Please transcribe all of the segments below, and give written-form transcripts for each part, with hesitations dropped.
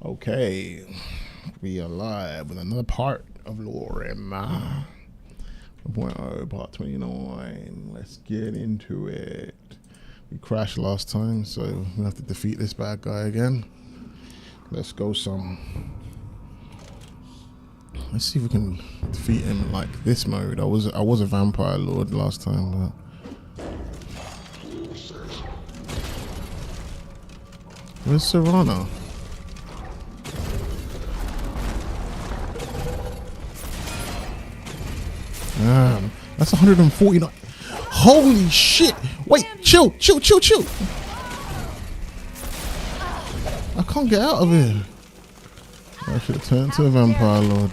Okay, we are live with another part of LoreRim 1.0 part 29. Let's get into it. We crashed last time, so we have to defeat this bad guy again. Let's go some. Let's see if we can defeat him like this mode. I was a vampire lord last time, but where's Serana? Damn, that's 149. Holy shit! Wait, chill. I can't get out of here. I should have turned to a vampire lord.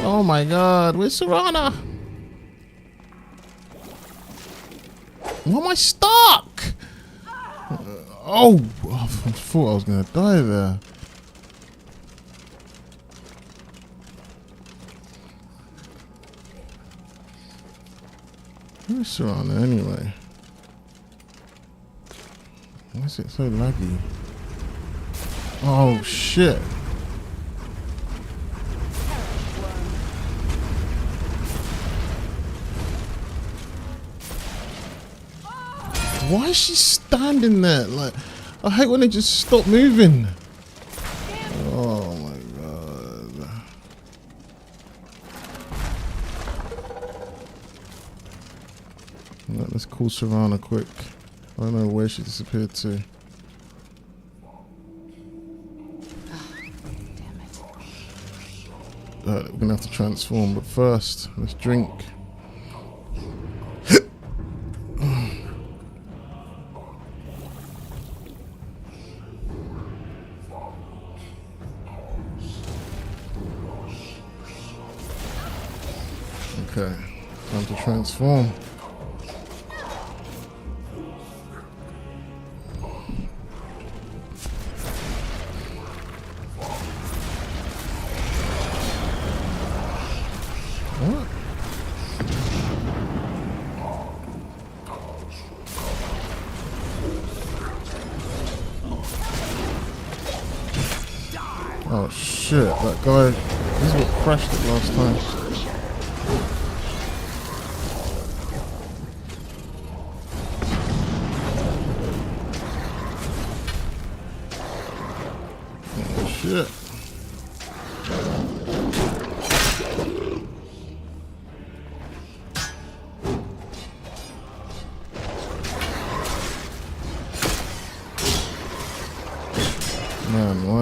Oh my god, where's Serana? Why am I stuck? Oh, I thought I was gonna die there. Where's Serana anyway? Why is it so laggy? Oh shit. Why is she standing there? Like, I hate when they just stop moving. Oh my god. Right, let's call Serana quick. I don't know where she disappeared to. We're gonna have to transform, but first, let's drink. Okay, time to transform. What? Oh shit, that guy, this is what crashed it last time. Oh shit. Man, why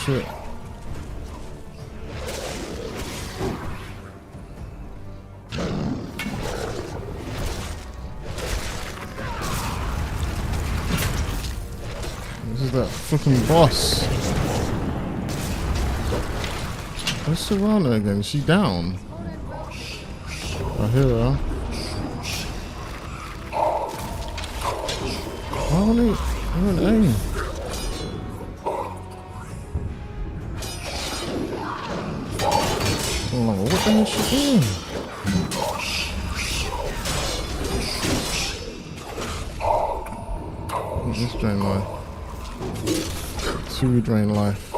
shit. This is that fucking boss. Where's Serana again? Is she down? I hear her. Why won't he aim? Oh, what the hell is she doing? Let's drain life. 2 drain life.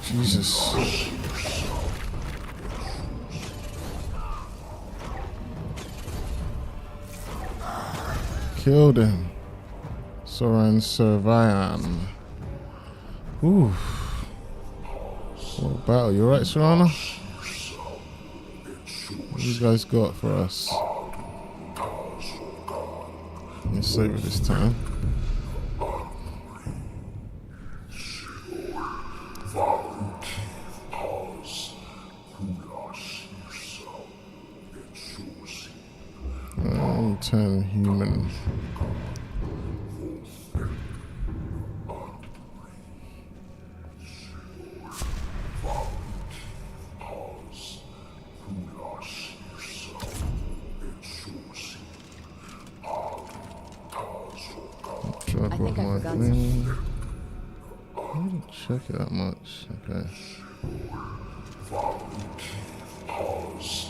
Jesus. Killed him. Soran Servian. Ooh. What a battle. You alright, Serana? What these guys got for us? Let's save it this time. Turn human. rifling. I didn't check it that much. Okay.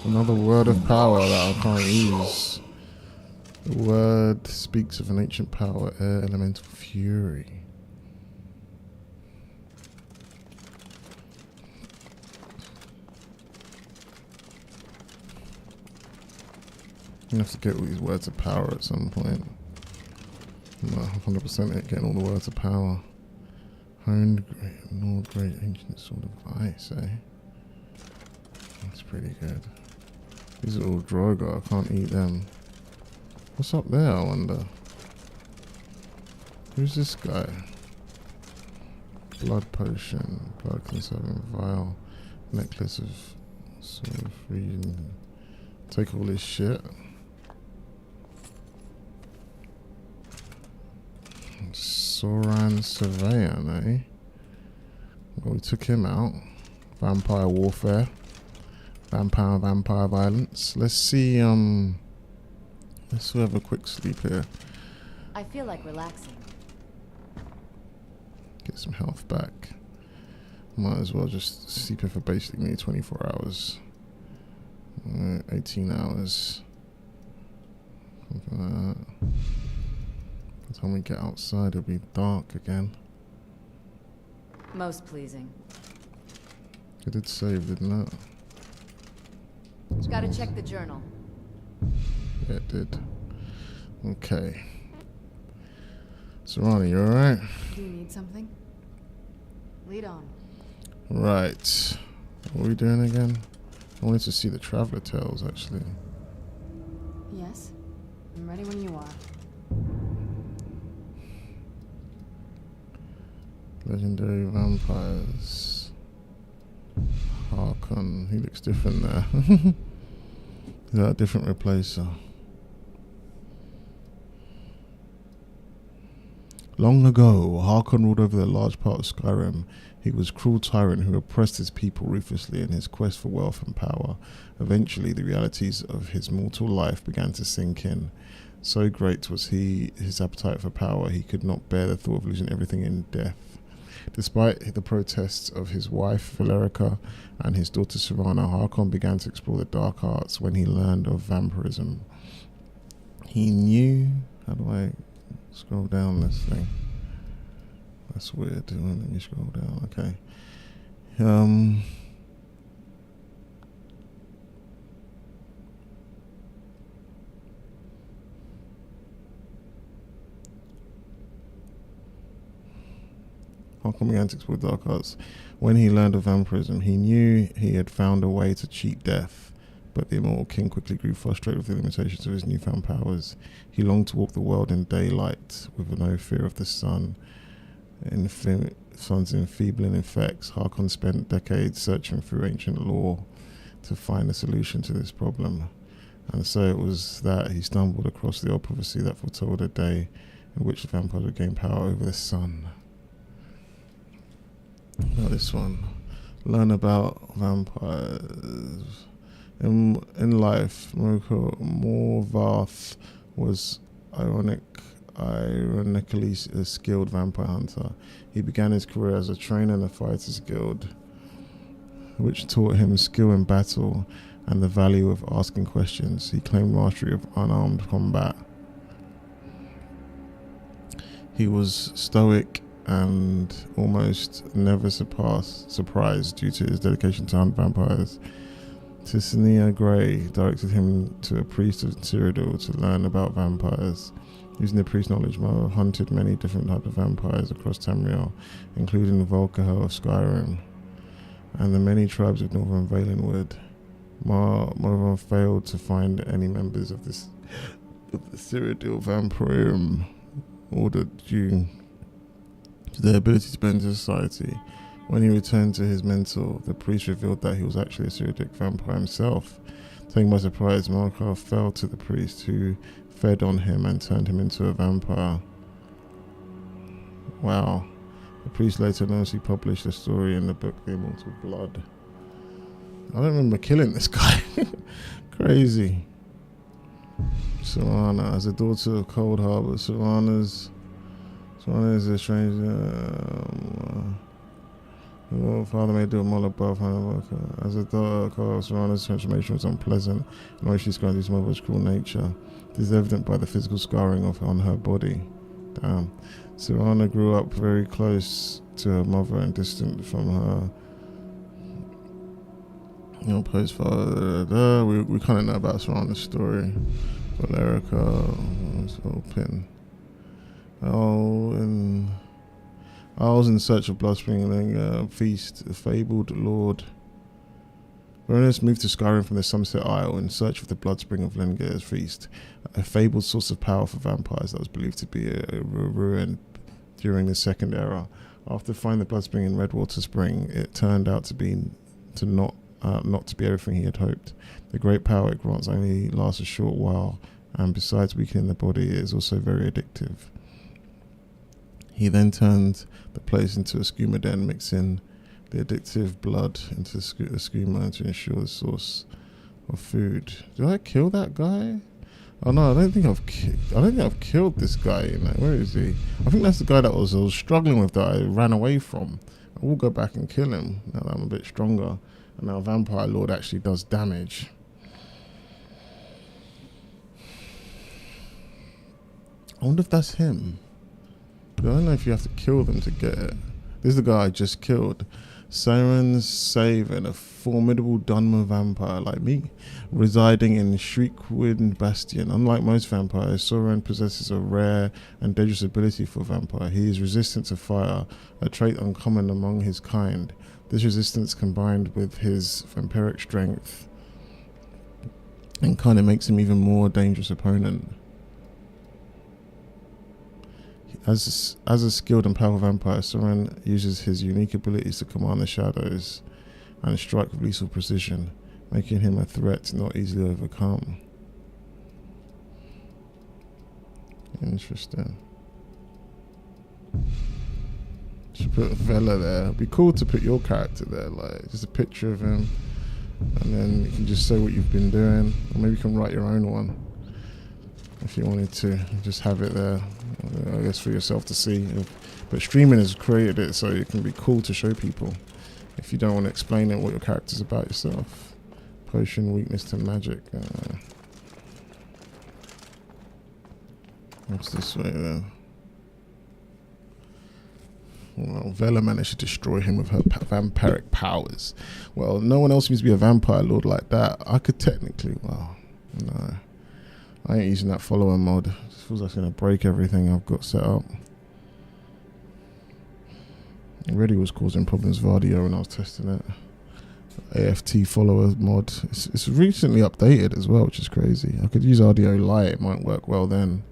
Another word of power that I can't use. The word speaks of an ancient power, air elemental fury. You have to get all these words of power at some point. I'm not 100% it getting all the words of power. Honed great, Lord great ancient sword of ice, eh? That's pretty good. These are all Droga, I can't eat them. What's up there, I wonder? Who's this guy? Blood potion, blood conserving vial, necklace of sort of reading. Take all this shit. Soran Surveyor, eh? Well, we took him out. Vampire warfare. Vampire violence. Let's see, let's have a quick sleep here. I feel like relaxing. Get some health back. Might as well just sleep here for basically 24 hours. 18 hours. Something like that. By the time we get outside, it'll be dark again. Most pleasing. It did save, didn't it? Gotta check the journal. Yeah, it did. Okay. Serrani, you alright? Do you need something? Lead on. Right. What are we doing again? I wanted to see the Traveler Tales, actually. Yes? I'm ready when you are. Legendary vampires. Harkon. He looks different there. Is that a different replacer? Long ago, Harkon ruled over a large part of Skyrim. He was a cruel tyrant who oppressed his people ruthlessly in his quest for wealth and power. Eventually, the realities of his mortal life began to sink in. So great was his appetite for power, he could not bear the thought of losing everything in death. Despite the protests of his wife, Valerica, and his daughter, Savannah, Harkon began to explore the dark arts when he learned of vampirism. He knew... How do I scroll down this thing? That's weird. Let me scroll down. Okay. Harkon began to explore dark arts. When he learned of vampirism, he knew he had found a way to cheat death, but the immortal king quickly grew frustrated with the limitations of his newfound powers. He longed to walk the world in daylight, with no fear of the sun. Sun's enfeebling effects. Harkon spent decades searching through ancient lore to find a solution to this problem. And so it was that he stumbled across the old prophecy that foretold a day in which the vampires would gain power over the sun. Now this one. Learn about vampires. In life, Morvarth was ironically a skilled vampire hunter. He began his career as a trainer in the Fighters Guild, which taught him skill in battle and the value of asking questions. He claimed mastery of unarmed combat. He was stoic and almost never surprised due to his dedication to hunt vampires. Tissania Grey directed him to a priest of Cyrodiil to learn about vampires. Using the priest's knowledge, Mar hunted many different types of vampires across Tamriel, including the Volcahel of Skyrim, and the many tribes of northern Valenwood. Mar failed to find any members of the Cyrodiil Vampirium ordered due to their ability to blend into society. When he returned to his mentor, the priest revealed that he was actually a Cyrodiil vampire himself. Taken by surprise, Markov fell to the priest, who fed on him and turned him into a vampire. Wow. The priest later anonymously published the story in the book The Immortal Blood. I don't remember killing this guy. Crazy. Savannah, as a daughter of Cold Harbor, Savannah's Someone is a strange. Father may do a all above. As a daughter, Serrano's transformation was unpleasant, and why she's going to his mother's cruel nature. This is evident by the physical scarring on her body. Damn. Serrano grew up very close to her mother and distant from her. Post father. We kind of know about Serrano's story. Valerica was open. I was in search of Bloodspring feast, the fabled lord. Baroness moved to Skyrim from the Sunset Isle in search of the Bloodspring of Lenger's feast, a fabled source of power for vampires that was believed to be a ruin during the Second Era. After finding the Bloodspring in Redwater Spring, it turned out not to be everything he had hoped. The great power it grants only lasts a short while, and besides weakening the body, it is also very addictive. He then turned the place into a skooma den, mixing the addictive blood into a skooma to ensure the source of food. Did I kill that guy? Oh no, I don't think I've killed this guy. Where is he? I think that's the guy that I was struggling with, that I ran away from. I will go back and kill him now that I'm a bit stronger, and now Vampire Lord actually does damage. I wonder if that's him. I don't know if you have to kill them to get it. This is the guy I just killed. Siren's Saving, a formidable Dunmer vampire like me, residing in Shriekwind Bastion. Unlike most vampires, Soren possesses a rare and dangerous ability for a vampire. He is resistant to fire, a trait uncommon among his kind. This resistance, combined with his vampiric strength, and kind of makes him even more dangerous opponent. As a skilled and powerful vampire, Soren uses his unique abilities to command the shadows and strike with lethal precision, making him a threat not easily overcome. Interesting. Should put Vela there. It'd be cool to put your character there, like just a picture of him, and then you can just say what you've been doing, or maybe you can write your own one if you wanted to. Just have it there, I guess, for yourself to see. But streaming has created it so it can be cool to show people if you don't want to explain it, what your character's about yourself. Potion, weakness to magic. What's this way then? Well, Vela managed to destroy him with her vampiric powers. Well, no one else seems to be a vampire lord like that. I could technically, well, no. I ain't using that follower mod. It feels like it's going to break everything I've got set up. It really was causing problems with audio when I was testing it. AFT follower mod. It's recently updated as well, which is crazy. I could use audio light. It might work well then.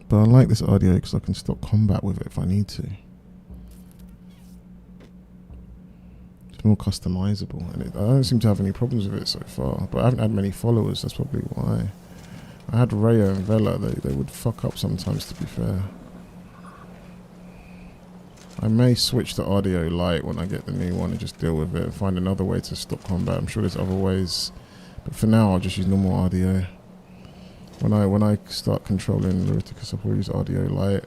But I like this audio because I can stop combat with it if I need to. It's more customizable, and I don't seem to have any problems with it so far. But I haven't had many followers, that's probably why. I had Rhea and Vela, they would fuck up sometimes, to be fair. I may switch to audio light when I get the new one and just deal with it and find another way to stop combat. I'm sure there's other ways, but for now I'll just use normal audio. When I start controlling Leviticus, I'll probably use audio light.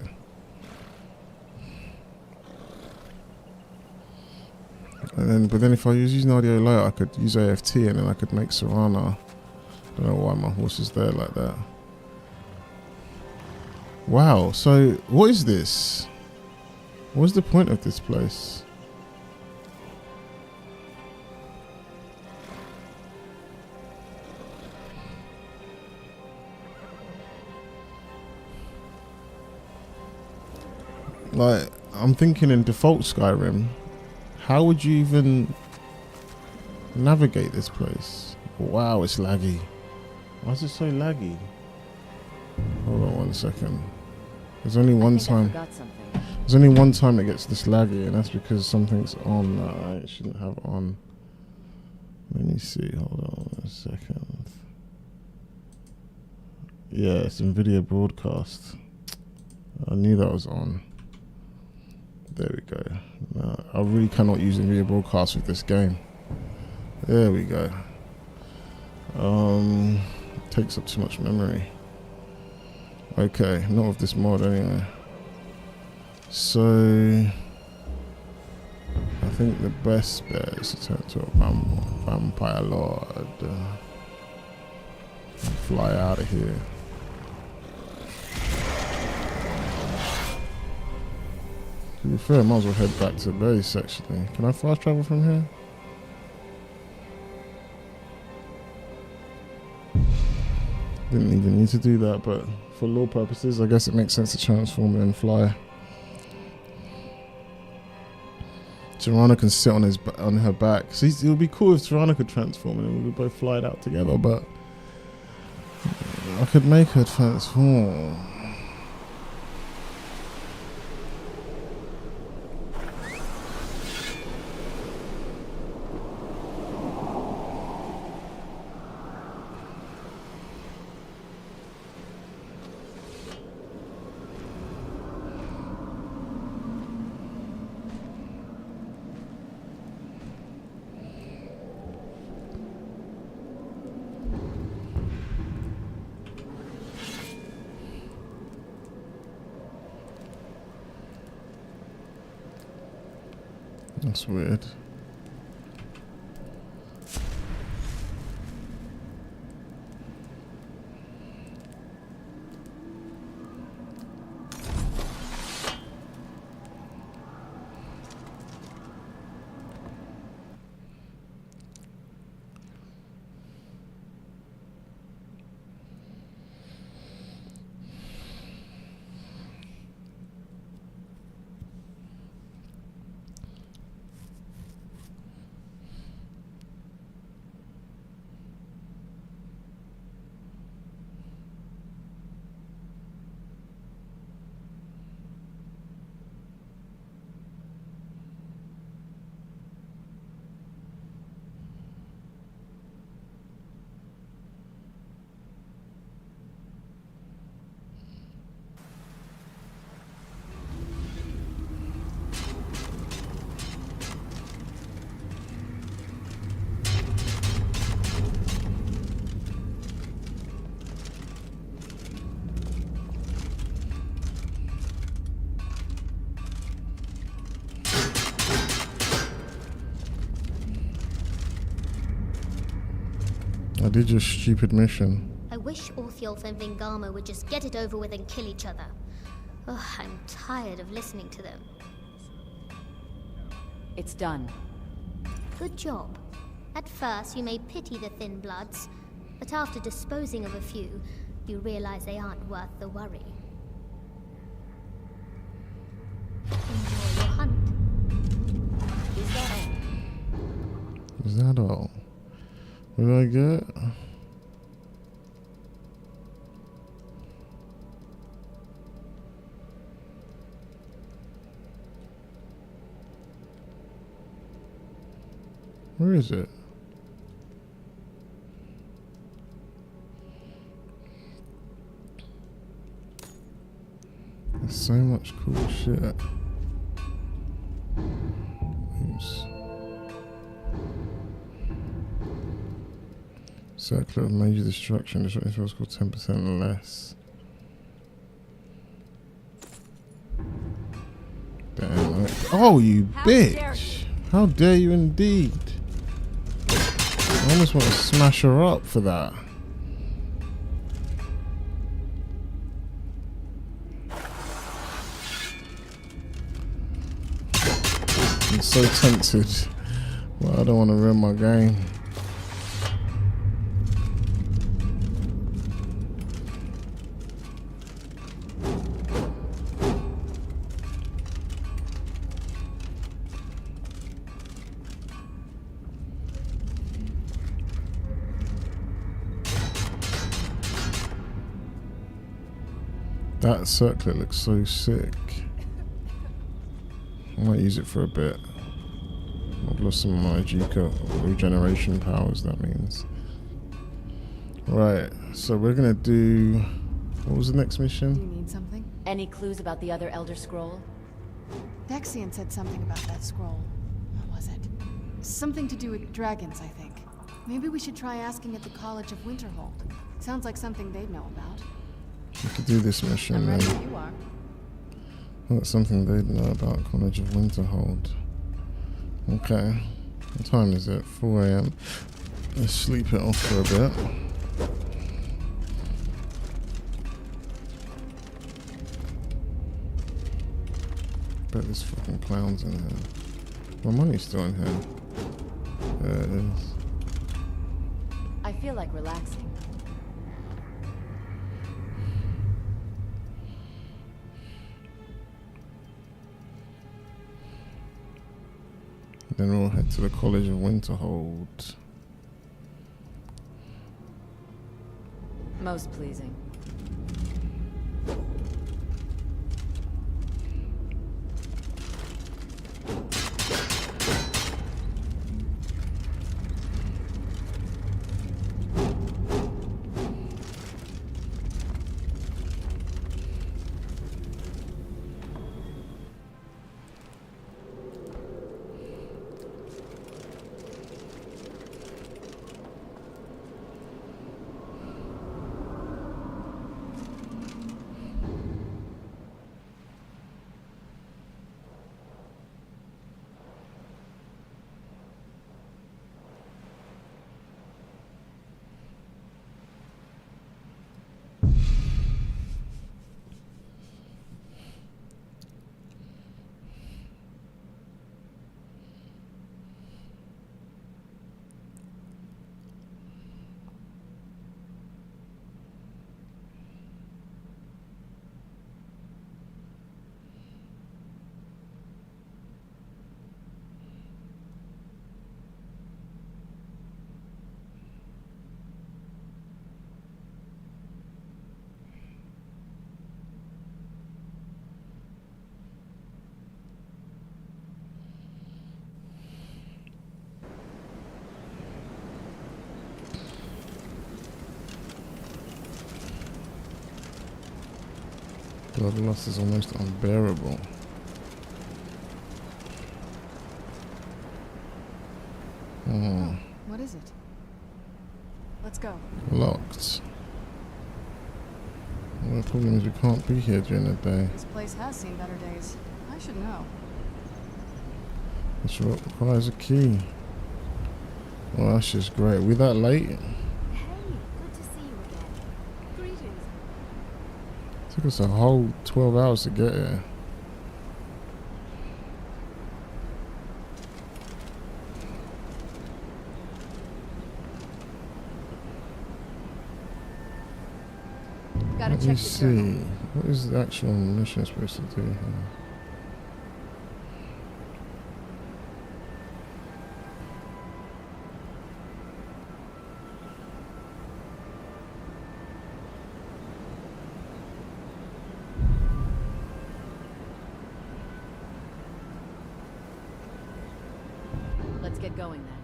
But then if I was using audio light, I could use AFT and then I could make Serana. Don't know why my horse is there like that. Wow, so what is this? What's the point of this place? Like, I'm thinking in default Skyrim, how would you even navigate this place? Wow, it's laggy. Why is it so laggy? Hold on 1 second. There's only one time. There's only one time it gets this laggy, and that's because something's on that I shouldn't have on. Let me see. Hold on 1 second. Yeah, it's NVIDIA broadcast. I knew that was on. There we go. No, I really cannot use NVIDIA broadcast with this game. There we go. Takes up too much memory. Okay, not with this mod anyway. So I think the best bet is to turn to a vampire lord and fly out of here. To be fair, I might as well head back to base actually. Can I fast travel from here? Didn't even need to do that, but for lore purposes, I guess it makes sense to transform and fly. Tirana can sit on her back. So it would be cool if Tirana could transform and we would both fly it out together, but I could make her transform. That's weird. I did your stupid mission. I wish Orthiolf and Vingama would just get it over with and kill each other. Ugh, I'm tired of listening to them. It's done. Good job. At first, you may pity the Thin Bloods, but after disposing of a few, you realize they aren't worth the worry. Enjoy your hunt. Is that all? What did I get? Where is it? There's so much cool shit. Oops. Circle of major destruction. Destruction was called 10% less. Damn. Oh, you bitch! How dare you indeed! I almost want to smash her up for that. I'm so tempted. Well, I don't want to ruin my game. That circlet looks so sick. I might use it for a bit. I've lost some of my Jika regeneration powers, that means. Right, so we're gonna do... What was the next mission? Do you need something? Any clues about the other Elder Scroll? Dexian said something about that scroll. What was it? Something to do with dragons, I think. Maybe we should try asking at the College of Winterhold. Sounds like something they'd know about. We could do this mission then. You are. Oh, that's something they'd know about College of Winterhold. Okay. What time is it? 4 AM. Let's sleep it off for a bit. Bet there's fucking clowns in here. My money's still in here. There it is. I feel like relaxing. Then we'll head to the College of Winterhold. Most pleasing. Blood loss is almost unbearable. Oh, What is it? Let's go. locked. Well, the problem is we can't be here during the day. This place has seen better days. I should know. This requires a key. Well, that's just great. Are we that late? Hey, good to see you again. Greetings. Took us a whole 12 hours to get here. Gotta Let check me the see. journal. What is the actual mission supposed to do here? Let's get going then.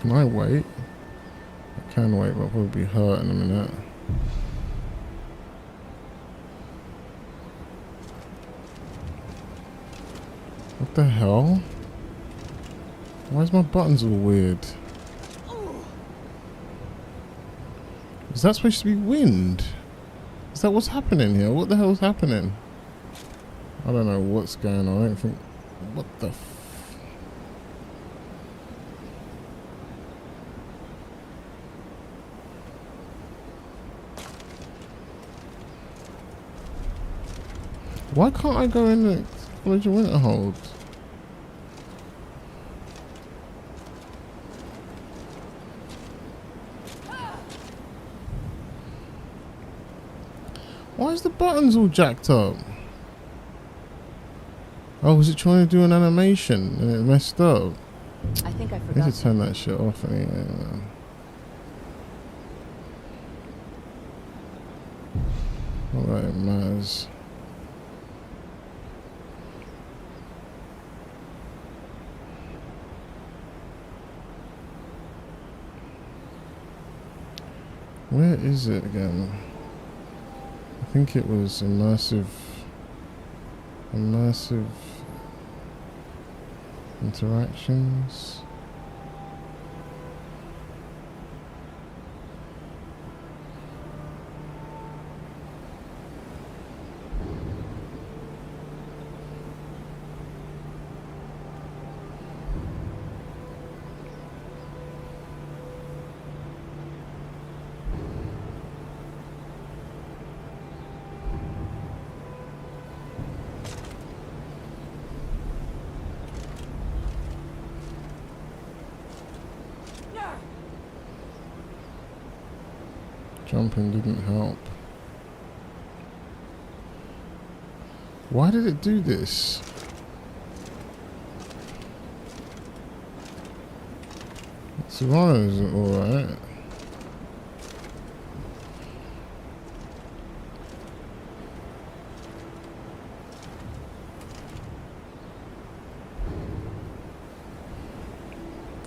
Can I wait? I can wait, but I'll probably be hurt in a minute. What the hell? Why is my buttons all weird? Is that supposed to be wind? Is that what's happening here? What the hell's happening? I don't know what's going on. I don't think... What the f... Why can't I go in the College of Winterhold? Why is the buttons all jacked up? Oh, was it trying to do an animation and it messed up? I think I I need forgot. to turn that shit off anyway, man. Alright, it matters. Where is it again? I think it was immersive. Interactions. Jumping didn't help. Why did it do this? Savannah's alright.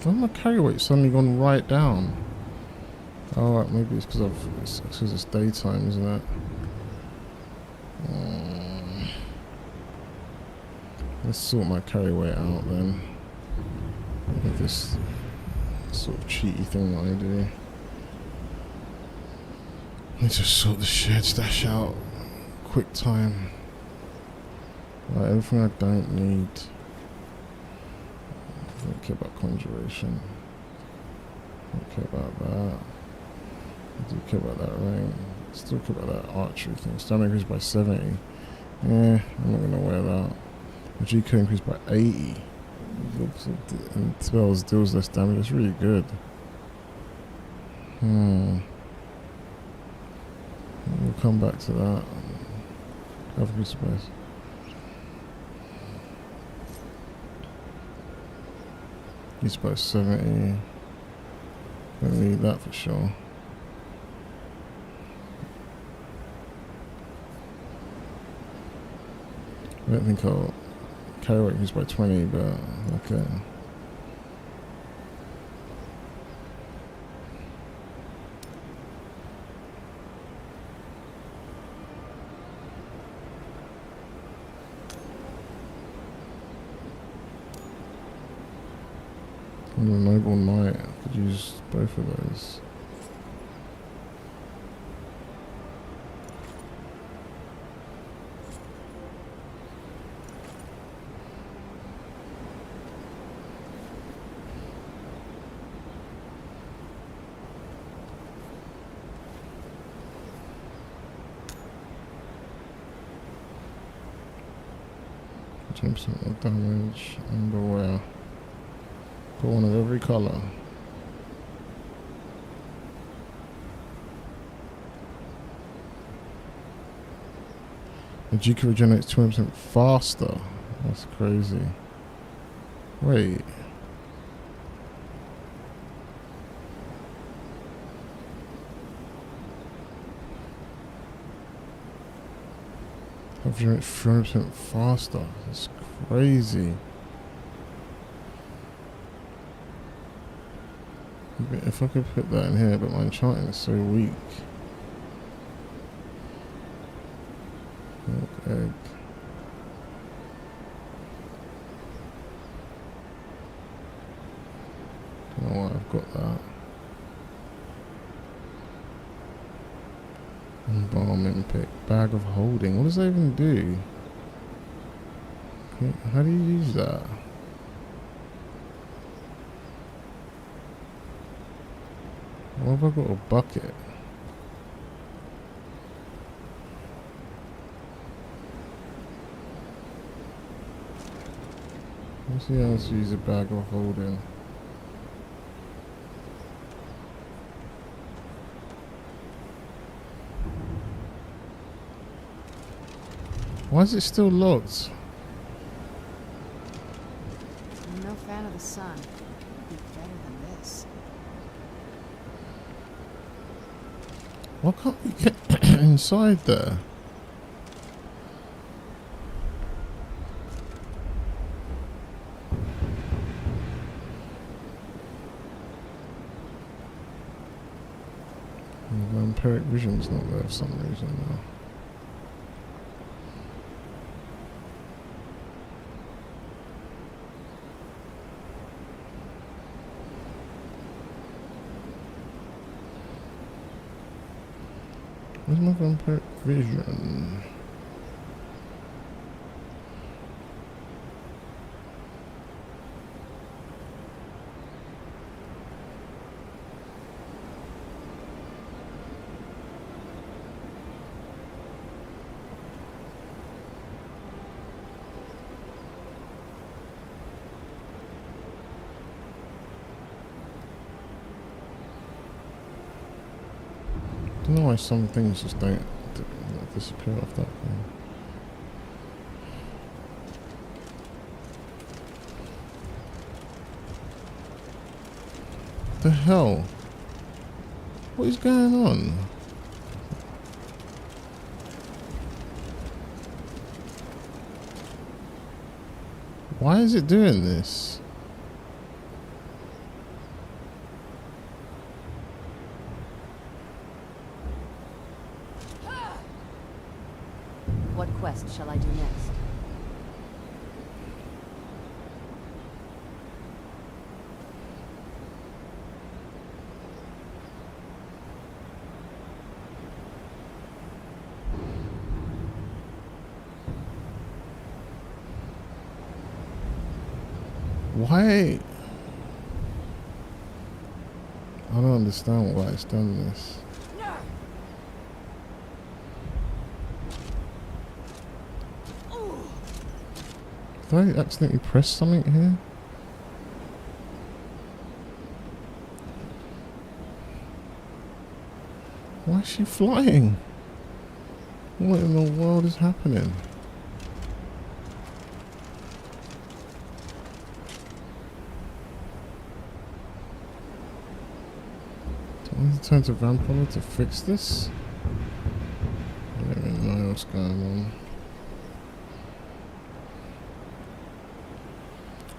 Why my carry weight suddenly gone right down? Oh, right, maybe it's because it's daytime, isn't it? Let's sort my carry weight out then. With this sort of cheaty thing that I do. Let's just sort the shared stash out. Quick time. Right, everything I don't need. I don't care about conjuration. I don't care about that. I do care about that ring. Still care about that archery thing. Stamina increased by 70. Yeah, I'm not gonna wear that. The GK increased by 80. And spells deals less damage. That's really good. We'll come back to that. Have a good space. He's by 70. Don't need that for sure. I don't think I'll carry weight increase by 20, but okay. And the Noble Knight, I could use both of those. More damage, underwear. Put one of every colour. The GK regenerates 20% faster. That's crazy. Wait. I've generated 300% faster. That's crazy. If I could put that in here, but my enchanting is so weak. Milk egg. Don't know why I've got that. Embalming pick. Bag of holding. What does that even do? Okay, how do you use that? Why have I got a bucket? Let's see how else to use a bag of holding. Why is it still locked? I'm no fan of the sun. It'd be better than this. Why can't we get inside there? Vampiric vision's not there for some reason now. Where's my vampiric vision? I don't know why some things just don't disappear off that thing. What the hell? What is going on? Why is it doing this? What quest shall I do next? Why? I don't understand why it's done this. Did I accidentally press something here? Why is she flying? What in the world is happening? Do I need to turn to vampire to fix this? I don't even know what's going on.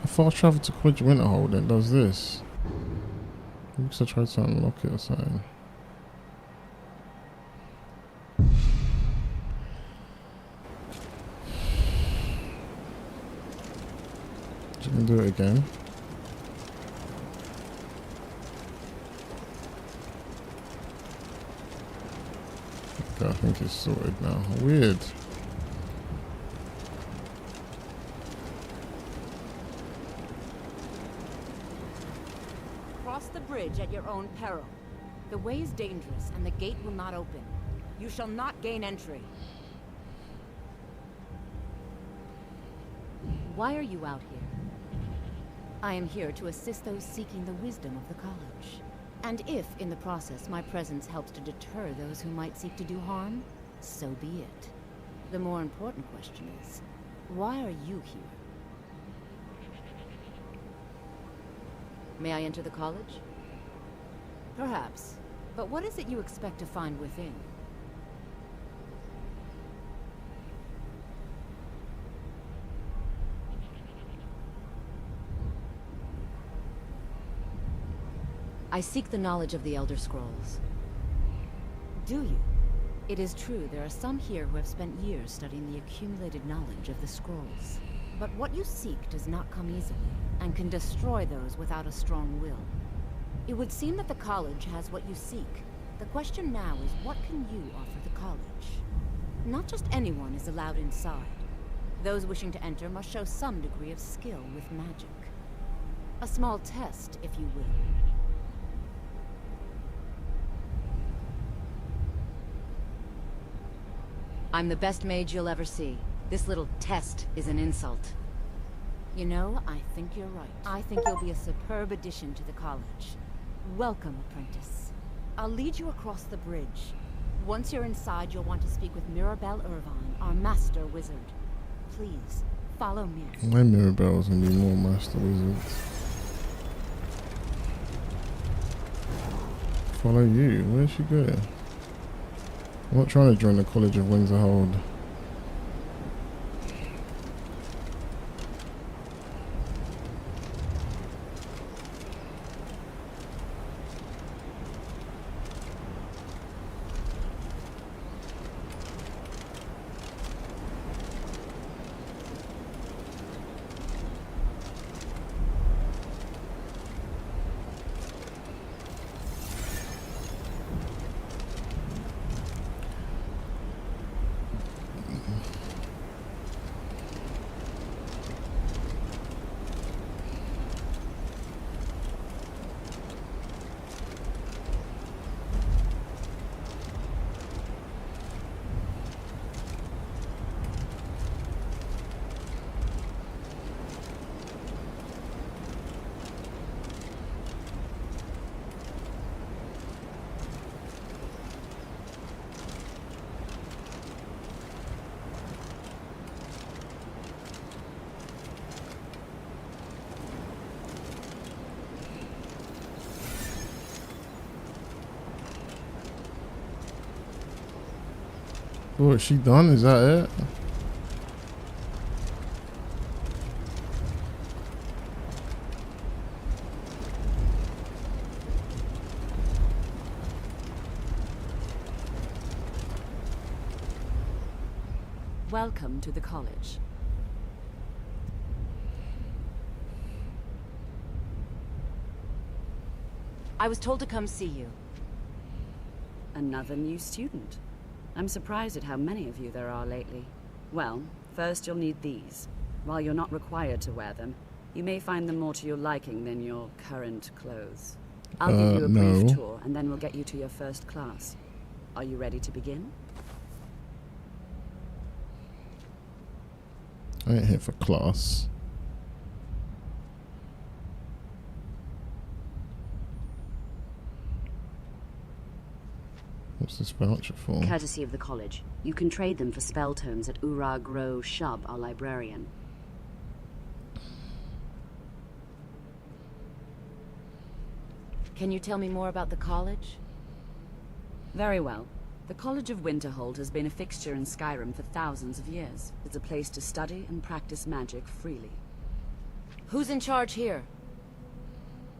Fast travel to College Winterhold and does this. Maybe I try to unlock it or something. You can do it again. Okay, I think it's sorted now. Weird. At your own peril. The way is dangerous and the gate will not open. You shall not gain entry. Why are you out here? I am here to assist those seeking the wisdom of the college. And if, in the process, my presence helps to deter those who might seek to do harm, so be it. The more important question is, why are you here? May I enter the college? Perhaps. But what is it you expect to find within? I seek the knowledge of the Elder Scrolls. Do you? It is true, there are some here who have spent years studying the accumulated knowledge of the scrolls. But what you seek does not come easily, and can destroy those without a strong will. It would seem that the college has what you seek. The question now is, what can you offer the college? Not just anyone is allowed inside. Those wishing to enter must show some degree of skill with magic. A small test, if you will. I'm the best mage you'll ever see. This little test is an insult. You know, I think you're right. I think you'll be a superb addition to the college. Welcome, apprentice. I'll lead you across the bridge. Once you're inside, you'll want to speak with Mirabelle Irvine, our master wizard. Please, follow me. My Mirabelle's gonna be more master wizards. Follow you? Where's she going? I'm not trying to join the College of Winterhold. Oh, is she done? Is that it? Welcome to the college. I was told to come see you. Another new student. I'm surprised at how many of you there are lately. Well, first you'll need these. While you're not required to wear them, you may find them more to your liking than your current clothes. I'll give you a brief tour, and then we'll get you to your first class. Are you ready to begin? I ain't here for class. What's this voucher for? Courtesy of the college. You can trade them for spell tomes at Ura Gro Shub, our librarian. Can you tell me more about the college? Very well. The College of Winterhold has been a fixture in Skyrim for thousands of years. It's a place to study and practice magic freely. Who's in charge here?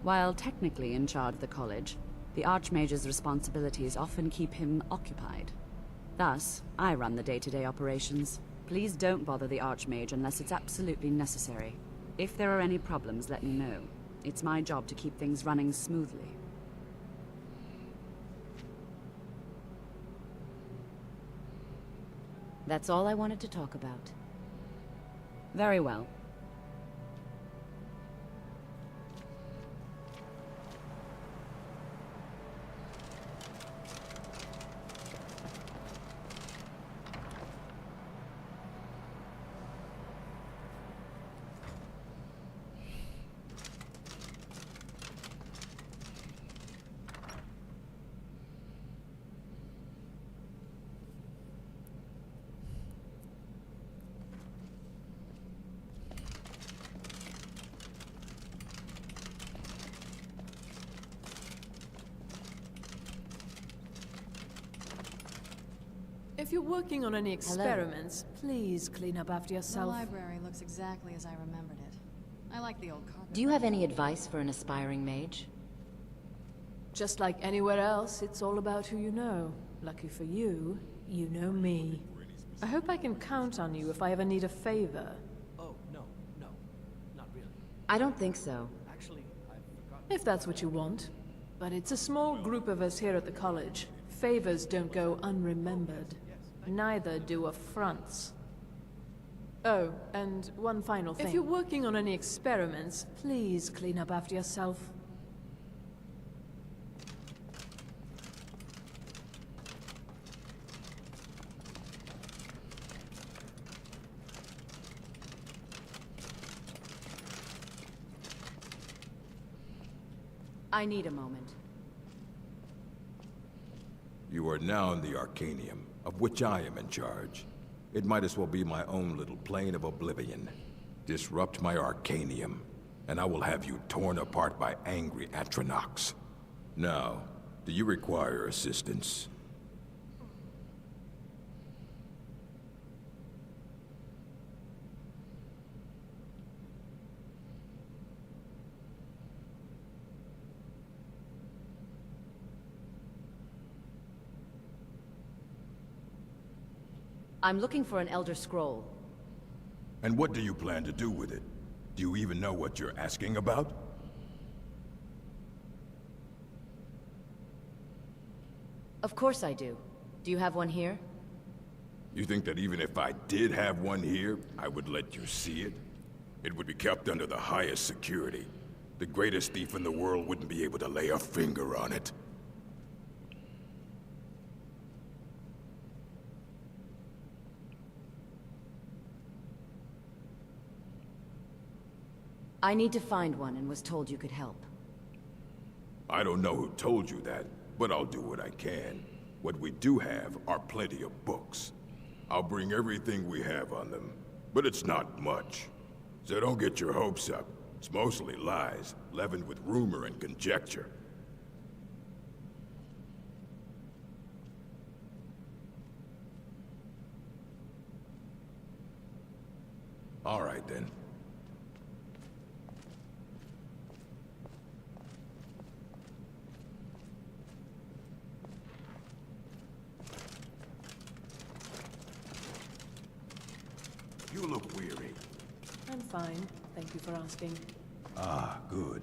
While technically in charge of the college, the Archmage's responsibilities often keep him occupied. Thus, I run the day-to-day operations. Please don't bother the Archmage unless it's absolutely necessary. If there are any problems, let me know. It's my job to keep things running smoothly. That's all I wanted to talk about. Very well. If you're working on any experiments, please clean up after The yourself. library looks exactly as I remembered it. I like the old carpet. Do you have any advice for an aspiring mage? Just like anywhere else, it's all about who you know. Lucky for you, you know me. I hope I can count on you if I ever need a favor. Oh, no, not really. I don't think so. Actually, I forgot. If that's what you want. But it's a small group of us here at the college. Favors don't go unremembered. Neither do affronts. Oh, and one final thing. If you're working on any experiments, please clean up after yourself. I need a moment. You are now in the Arcanium, of which I am in charge. It might as well be my own little plane of oblivion. Disrupt my Arcanium, and I will have you torn apart by angry Atronachs. Now, do you require assistance? I'm looking for an Elder Scroll. And what do you plan to do with it? Do you even know what you're asking about? Of course I do. Do you have one here? You think that even if I did have one here, I would let you see it? It would be kept under the highest security. The greatest thief in the world wouldn't be able to lay a finger on it. I need to find one and was told you could help. I don't know who told you that, but I'll do what I can. What we do have are plenty of books. I'll bring everything we have on them, but it's not much. So don't get your hopes up. It's mostly lies, leavened with rumor and conjecture. All right, then. You look weary. I'm fine. Thank you for asking. Ah, good.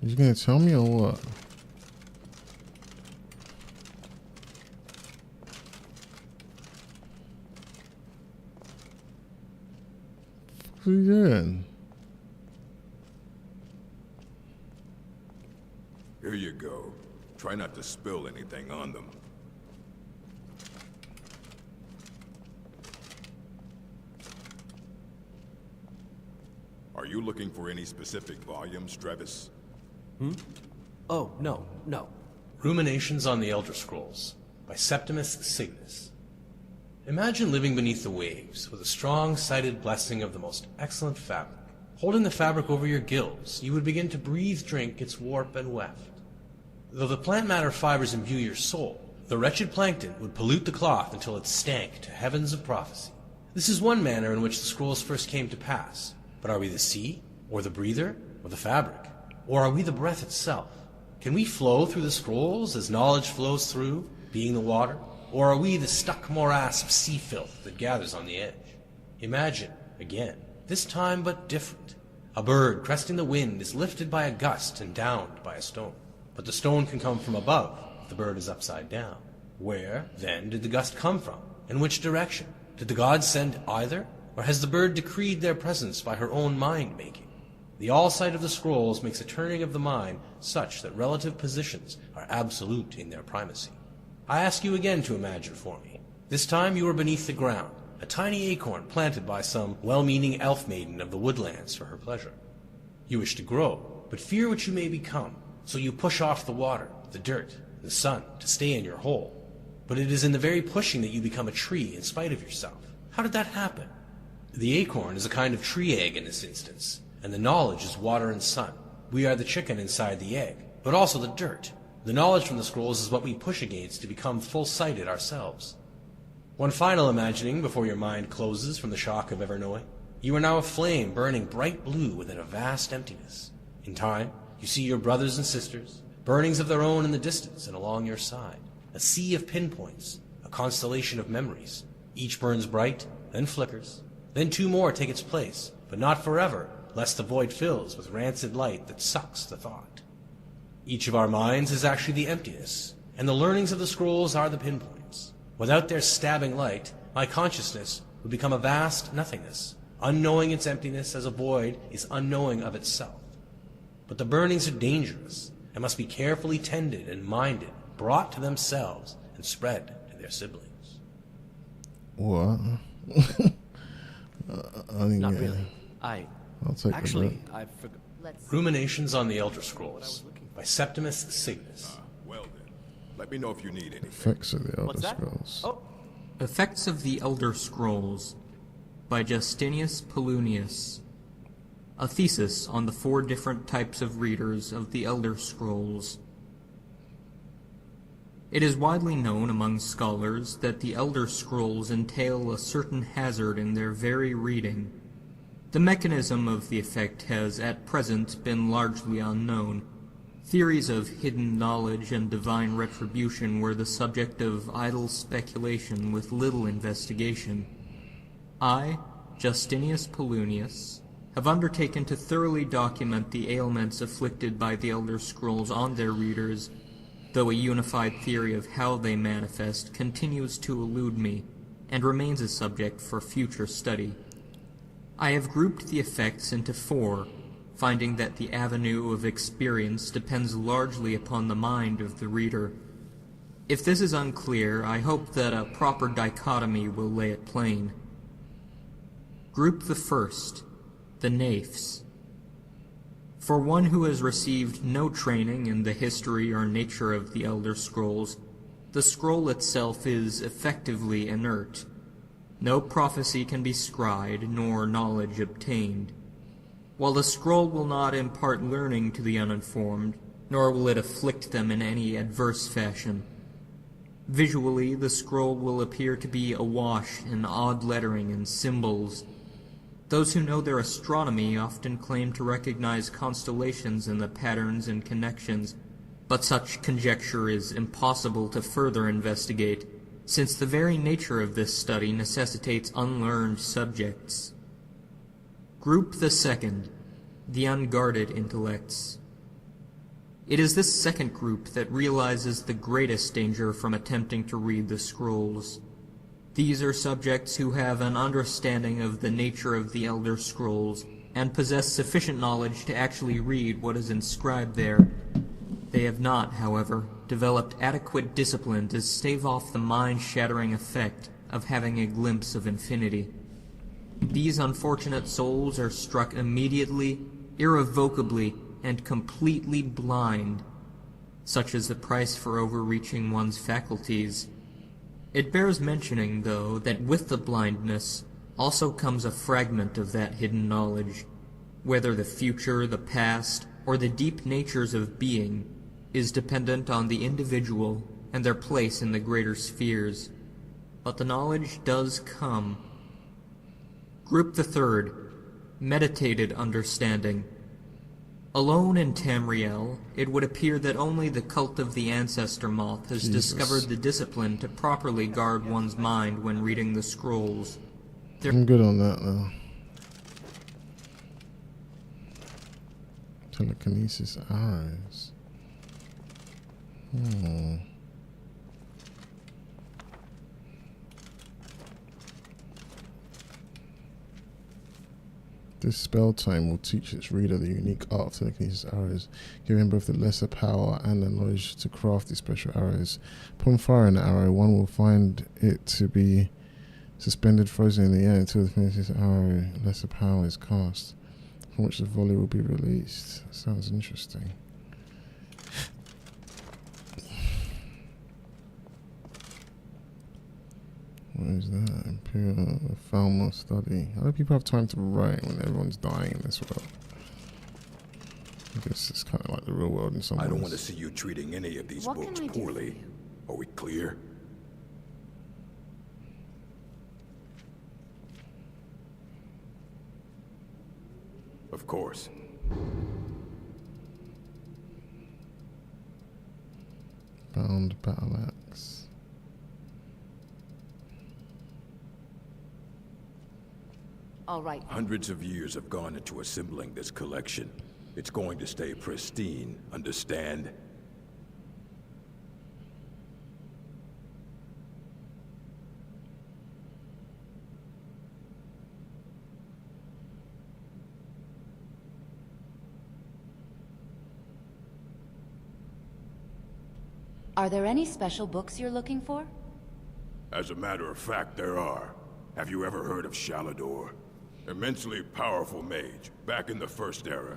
He's gonna tell me or what? What are you doing? Here you go. Try not to spill anything on them. Are you looking for any specific volumes, Travis? Oh, no. Ruminations on the Elder Scrolls by Septimus Cygnus. Imagine living beneath the waves with a strong-sighted blessing of the most excellent fabric. Holding the fabric over your gills, you would begin to breathe drink its warp and weft. Though the plant matter fibers imbue your soul, the wretched plankton would pollute the cloth until it stank to heavens of prophecy. This is one manner in which the scrolls first came to pass. But are we the sea, or the breather, or the fabric? Or are we the breath itself? Can we flow through the scrolls as knowledge flows through, being the water? Or are we the stuck morass of sea filth that gathers on the edge? Imagine, again, this time but different. A bird cresting the wind is lifted by a gust and downed by a stone. But the stone can come from above if the bird is upside down. Where, then, did the gust come from? In which direction? Did the gods send either? Or has the bird decreed their presence by her own mind-making? The all-sight of the scrolls makes a turning of the mind such that relative positions are absolute in their primacy. I ask you again to imagine for me. This time you are beneath the ground, a tiny acorn planted by some well-meaning elf maiden of the woodlands for her pleasure. You wish to grow, but fear what you may become, so you push off the water, the dirt, the sun to stay in your hole. But it is in the very pushing that you become a tree in spite of yourself. How did that happen? The acorn is a kind of tree egg in this instance, and the knowledge is water and sun. We are the chicken inside the egg, but also the dirt. The knowledge from the scrolls is what we push against to become full-sighted ourselves. One final imagining before your mind closes from the shock of ever knowing. You are now a flame burning bright blue within a vast emptiness. In time, you see your brothers and sisters, burnings of their own in the distance and along your side. A sea of pinpoints, a constellation of memories. Each burns bright, then flickers. Then two more take its place, but not forever, lest the void fills with rancid light that sucks the thought. Each of our minds is actually the emptiness, and the learnings of the scrolls are the pinpoints. Without their stabbing light, my consciousness would become a vast nothingness, unknowing its emptiness as a void is unknowing of itself. But the burnings are dangerous, and must be carefully tended and minded, brought to themselves, and spread to their siblings. What? Not really. I'll take Actually, I forgot. Ruminations on the Elder Scrolls by Septimus Cygnus. Well then, let me know if you need anything. Effects of the Elder What's that? Scrolls. Oh, Effects of the Elder Scrolls by Justinius Polonius. A thesis on the 4 different types of readers of the Elder Scrolls. It is widely known among scholars that the Elder Scrolls entail a certain hazard in their very reading. The mechanism of the effect has at present been largely unknown. Theories of hidden knowledge and divine retribution were the subject of idle speculation with little investigation. I, Justinius Polonius, have undertaken to thoroughly document the ailments afflicted by the Elder Scrolls on their readers, though a unified theory of how they manifest continues to elude me and remains a subject for future study. I have grouped the effects into 4, finding that the avenue of experience depends largely upon the mind of the reader. If this is unclear, I hope that a proper dichotomy will lay it plain. Group the first, the naifs. For one who has received no training in the history or nature of the Elder Scrolls, the scroll itself is effectively inert. No prophecy can be scryed, nor knowledge obtained. While the scroll will not impart learning to the uninformed, nor will it afflict them in any adverse fashion. Visually, the scroll will appear to be awash in odd lettering and symbols. Those who know their astronomy often claim to recognize constellations in the patterns and connections, but such conjecture is impossible to further investigate, since the very nature of this study necessitates unlearned subjects. Group the second, the unguarded intellects. It is this second group that realizes the greatest danger from attempting to read the scrolls. These are subjects who have an understanding of the nature of the Elder Scrolls and possess sufficient knowledge to actually read what is inscribed there. They have not, however, developed adequate discipline to stave off the mind-shattering effect of having a glimpse of infinity. These unfortunate souls are struck immediately, irrevocably, and completely blind. Such is the price for overreaching one's faculties. It bears mentioning, though, that with the blindness also comes a fragment of that hidden knowledge. Whether the future, the past, or the deep natures of being is dependent on the individual and their place in the greater spheres. But the knowledge does come. Group the third, meditated understanding. Alone in Tamriel, it would appear that only the cult of the ancestor moth has discovered the discipline to properly guard one's mind when reading the scrolls. I'm good on that though. Telekinesis eyes. This spell time will teach its reader the unique art of telekinesis arrows, giving both the lesser power and the knowledge to craft these special arrows. Upon firing an arrow, one will find it to be suspended frozen in the air until the telekinesis arrow lesser power is cast, from which the volley will be released. Sounds interesting. What is that? Imperial Falmouth study. How do people have time to write when everyone's dying in this world? I guess it's kind of like the real world in some ways. I don't want to see you treating any of these books poorly. Are we clear? Of course. Bound battle axe. All right. Hundreds of years have gone into assembling this collection. It's going to stay pristine, understand? Are there any special books you're looking for? As a matter of fact, there are. Have you ever heard of Shalador? Immensely powerful mage, back in the First Era.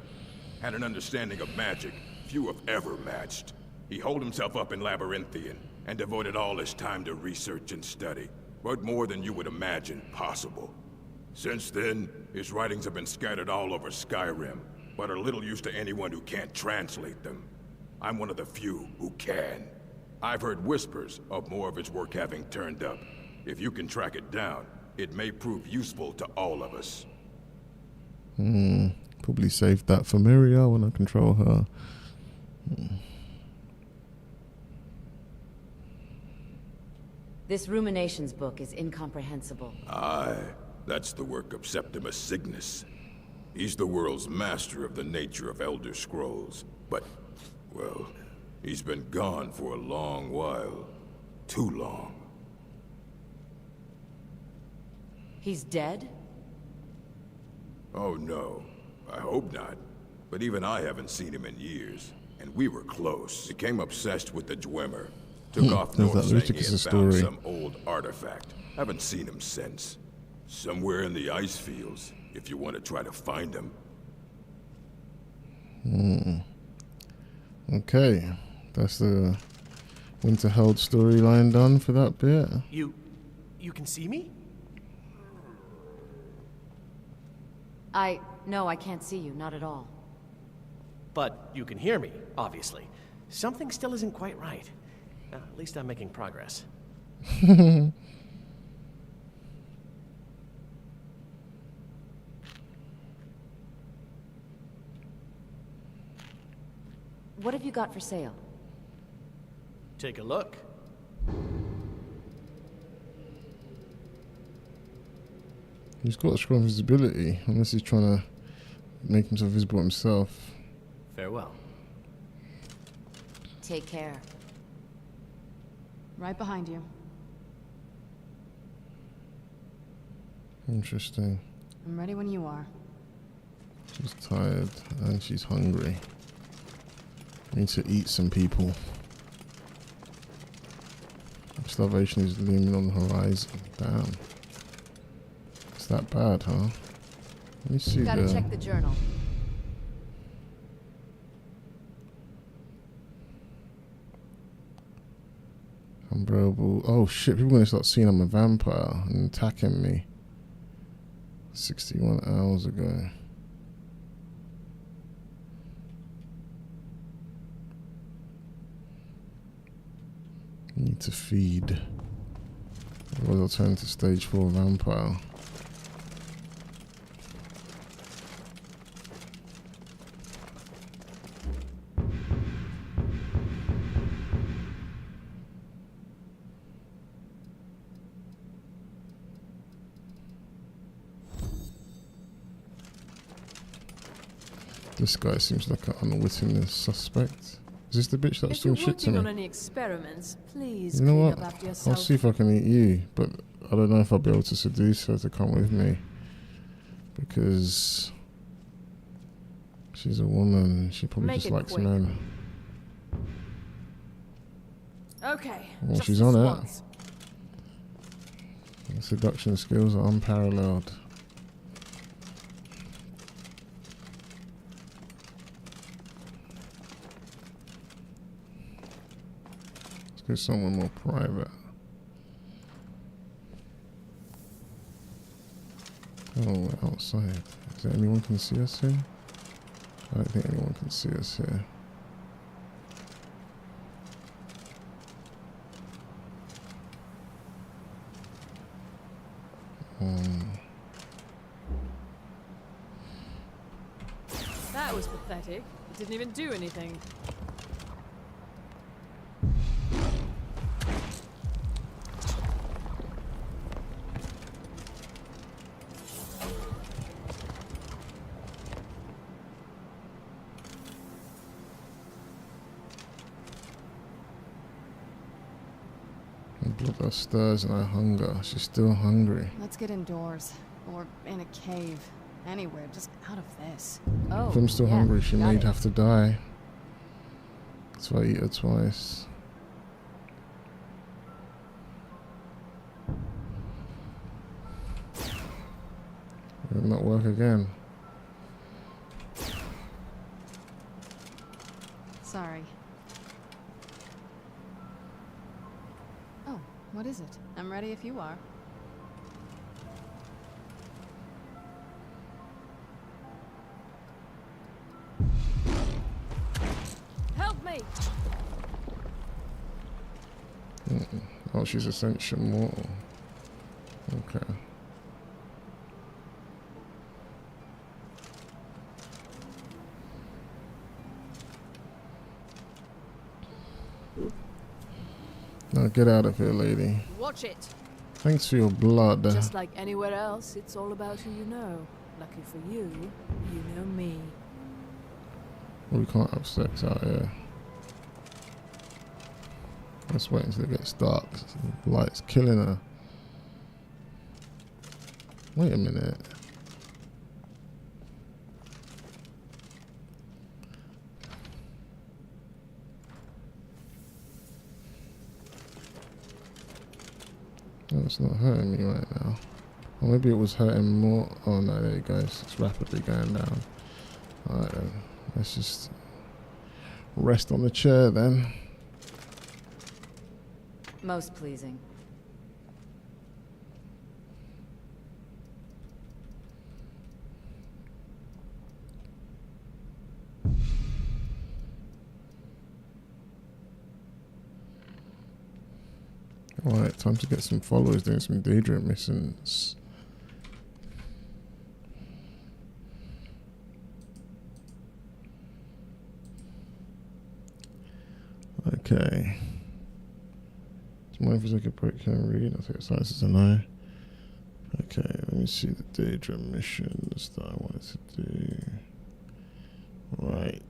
Had an understanding of magic few have ever matched. He holed himself up in Labyrinthian, and devoted all his time to research and study, but more than you would imagine possible. Since then, his writings have been scattered all over Skyrim, but are little use to anyone who can't translate them. I'm one of the few who can. I've heard whispers of more of his work having turned up. If you can track it down, it may prove useful to all of us. Probably save that for Miria when I control her. This Ruminations book is incomprehensible. Aye, that's the work of Septimus Cygnus. He's the world's master of the nature of Elder Scrolls. But, well, he's been gone for a long while. Too long. He's dead? Oh no, I hope not. But even I haven't seen him in years. And we were close. Became obsessed with the Dwemer. Took off north saying he had found some old artifact. Haven't seen him since. Somewhere in the ice fields, if you want to try to find him. Okay, that's the Winterheld storyline done for that bit. You can see me? No, I can't see you, not at all. But you can hear me, obviously. Something still isn't quite right. At least I'm making progress. What have you got for sale? Take a look. He's got a strong visibility, unless he's trying to make himself visible himself. Farewell. Take care. Right behind you. Interesting. I'm ready when you are. She's tired and she's hungry. Need to eat some people. Starvation is looming on the horizon. Damn. It's that bad, huh? Let me see. Gotta check the journal. Unbearable. Oh shit, people are gonna start seeing I'm a vampire and attacking me. 61 hours ago. Need to feed. Otherwise I'll turn into stage 4 vampire. This guy seems like an unwitting suspect. Is this the bitch that was doing shit to me? If you're working on any experiments, please You know clean what? up after I'll yourself. see if I can eat you, but I don't know if I'll be able to seduce her to come with me. Because she's a woman, she probably Make just it likes quick. men. Okay. Well, just she's this on it. once. The seduction skills are unparalleled. Let's go somewhere more private. Oh, we're outside. Is there anyone can see us here? I don't think anyone can see us here. That was pathetic. It didn't even do anything. My blood stirs and I hunger. She's still hungry. Let's get indoors. Or in a cave. Anywhere, just out of this. Oh, If I'm still yeah, hungry, she got may it. have to die. So I eat her twice. It'll not work again. Sorry. Oh, what is it? I'm ready if you are. Help me! Oh, she's essential mortal. Okay. Now get out of here, lady. Watch it! Thanks for your blood. Just like anywhere else, it's all about who you know. Lucky for you, you know me. We can't have sex out here. Let's wait until it gets dark. The light's killing her. Wait a minute. Oh, it's not hurting me right now. Or maybe it was hurting more. Oh no, there you go. It's rapidly going down. Alright then. Let's just rest on the chair then. Most pleasing. Time to get some followers doing some Daedra missions. Okay. Mind if I take a break? Can I read? I think science is a no. Okay, let me see the Daedra missions that I wanted to do. Right.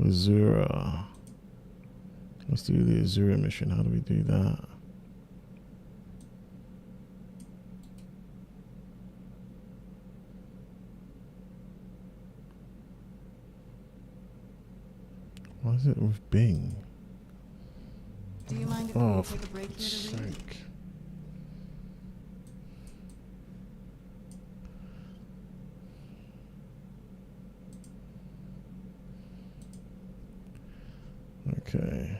Azura. Let's do the Azura mission. How do we do that? Why is it with Bing? Do you mind if Oh, we take a break here to read? sake. Okay.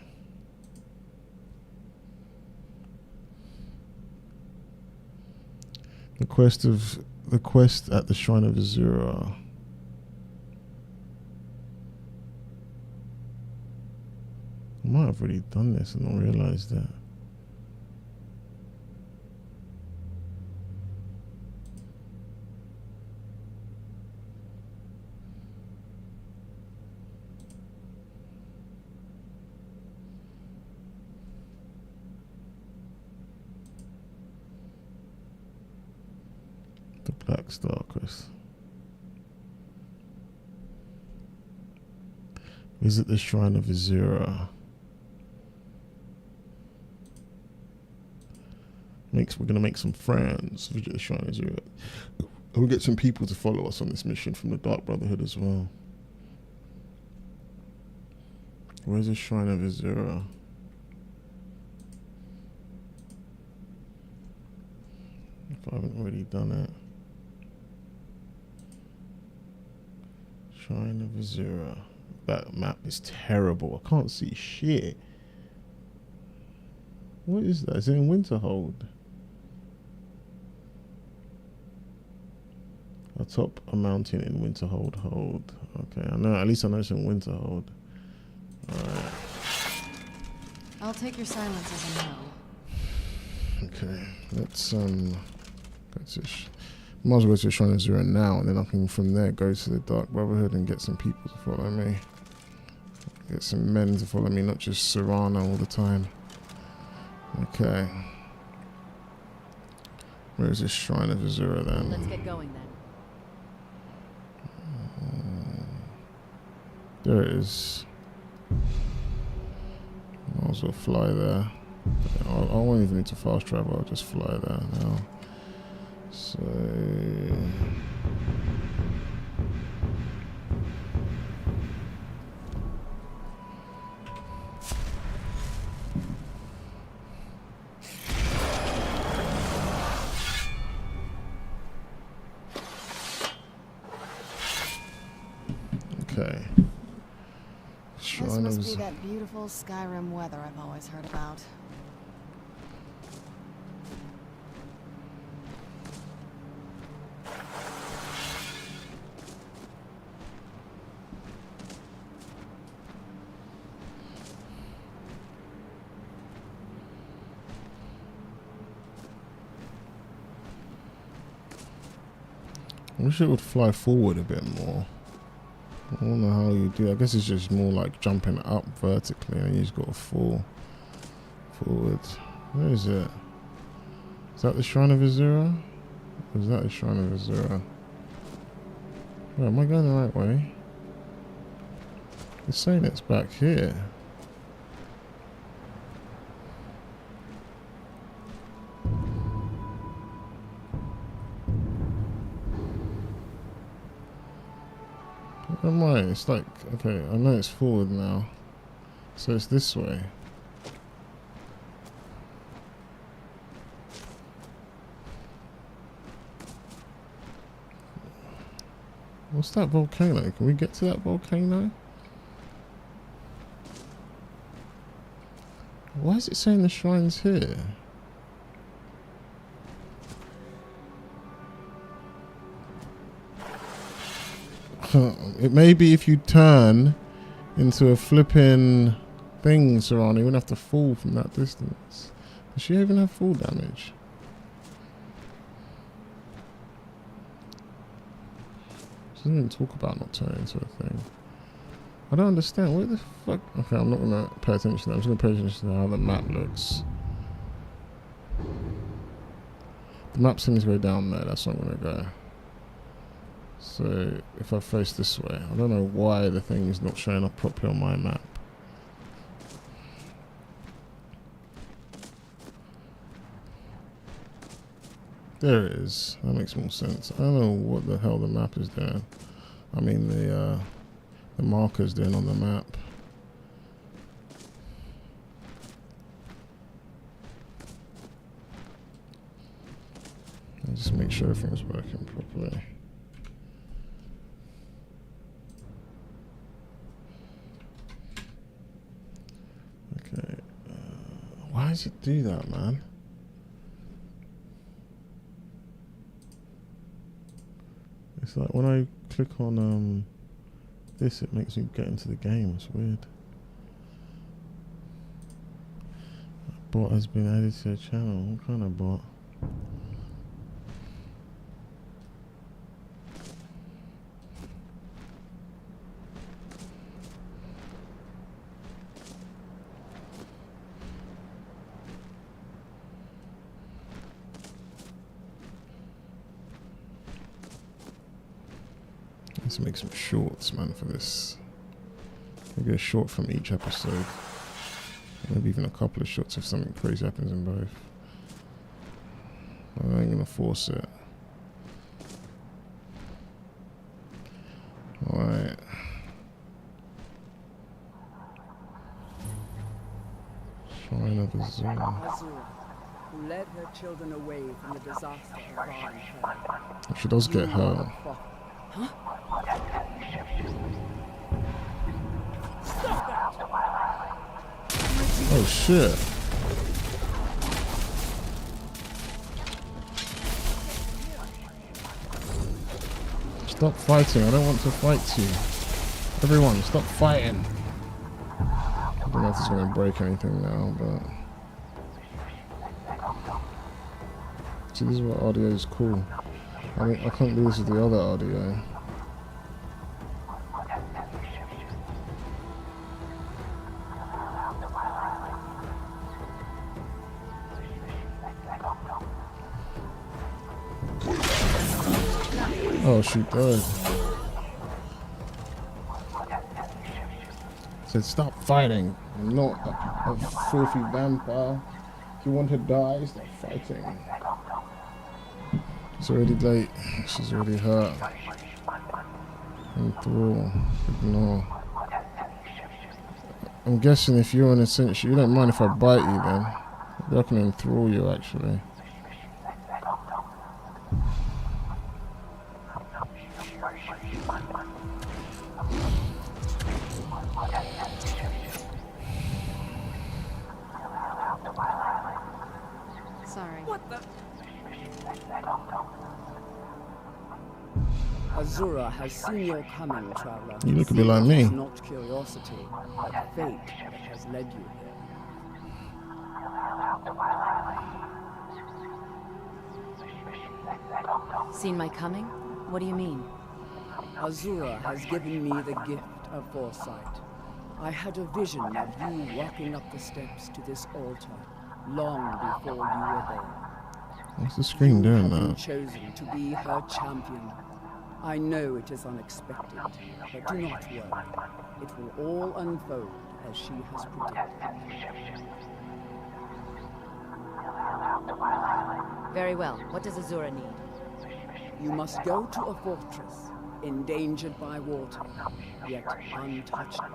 The quest at the Shrine of Azura. I might have already done this and not realized that. The Black Star quest. Visit the Shrine of Azura. We're gonna make some friends. Visit the Shrine of Azura. We'll get some people to follow us on this mission from the Dark Brotherhood as well. Where's the Shrine of Azura? If I haven't already done it. Shrine of Azura. That map is terrible. I can't see shit. What is that? Is it in Winterhold? Atop a mountain in Winterhold. Hold. Okay, I know. At least I know it's in Winterhold. Alright. I'll take your silence as a no. Okay, let's go to might as well go to Shrine of Azura now, and then I can from there go to the Dark Brotherhood and get some people to follow me. Get some men to follow me, not just Serrano all the time. Okay. Where's this Shrine of Azura then? Let's get going then. There it is. Might as well fly there. I won't even need to fast travel, I'll just fly there now. So okay. This must be that beautiful Skyrim weather I've always heard about. I wish it would fly forward a bit more. I don't know how you do. I guess it's just more like jumping up vertically, and you just got to fall forward. Where is it? Is that the Shrine of Azura? Or is that the Shrine of Azura? Wait, am I going the right way? It's saying it's back here. Am I? It's like, okay, I know it's forward now. So it's this way. What's that volcano? Can we get to that volcano? Why is it saying the shrine's here? It may be if you turn into a flipping thing surrounding. You wouldn't have to fall from that distance. Does she even have fall damage? She doesn't even talk about not turning into a thing. I don't understand. What the fuck? Okay, I'm not gonna pay attention to that. I'm just gonna pay attention to how the map looks. The map seems to go down there. That's where I'm gonna go. So if I face this way, I don't know why the thing is not showing up properly on my map. There it is. That makes more sense. I don't know what the hell the map is doing. I mean the marker's doing on the map. I'll just make sure everything's working properly. Okay. Why does it do that, man? It's like when I click on this, it makes me get into the game. It's weird. A bot has been added to the channel. What kind of bot? Let's make some shorts, man, for this. Maybe a short from each episode. Maybe even a couple of shots if something crazy happens in both. I ain't gonna force it. Alright. Shrine of Azura. Azura, who led her children away from the disaster of Skyrim RP. She does get hurt. Huh? Oh shit. Stop fighting, I don't want to fight you. Everyone, stop fighting. I don't know if it's going to break anything now, but... See, this is what audio is cool. I mean, I can't do this with the other audio. Oh, she died. Said, stop fighting. I'm not a filthy vampire. If you want to die, stop fighting. It's already late. She's already hurt. Enthrall. Ignore. I'm guessing if you're an essential, you don't mind if I bite you then. Maybe I can enthrall you actually. Sorry. What the? Azura has seen your coming, traveler. You look a bit like me. It's not curiosity, but fate that has led you here. Seen my coming? What do you mean? Azura has given me the gift of foresight. I had a vision of you walking up the steps to this altar long before you were born. What's the screen doing now? Chosen to be her champion. I know it is unexpected, but do not worry. It will all unfold as she has predicted. Very well. What does Azura need? You must go to a fortress, endangered by water, yet untouched by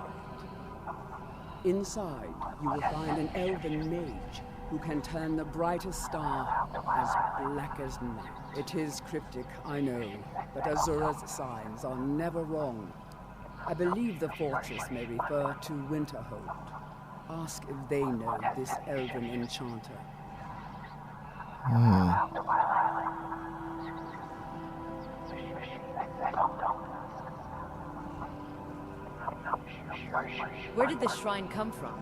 it. Inside, you will find an elven mage who can turn the brightest star as black as night. It is cryptic, I know, but Azura's signs are never wrong. I believe the fortress may refer to Winterhold. Ask if they know this elven enchanter. Where did this shrine come from?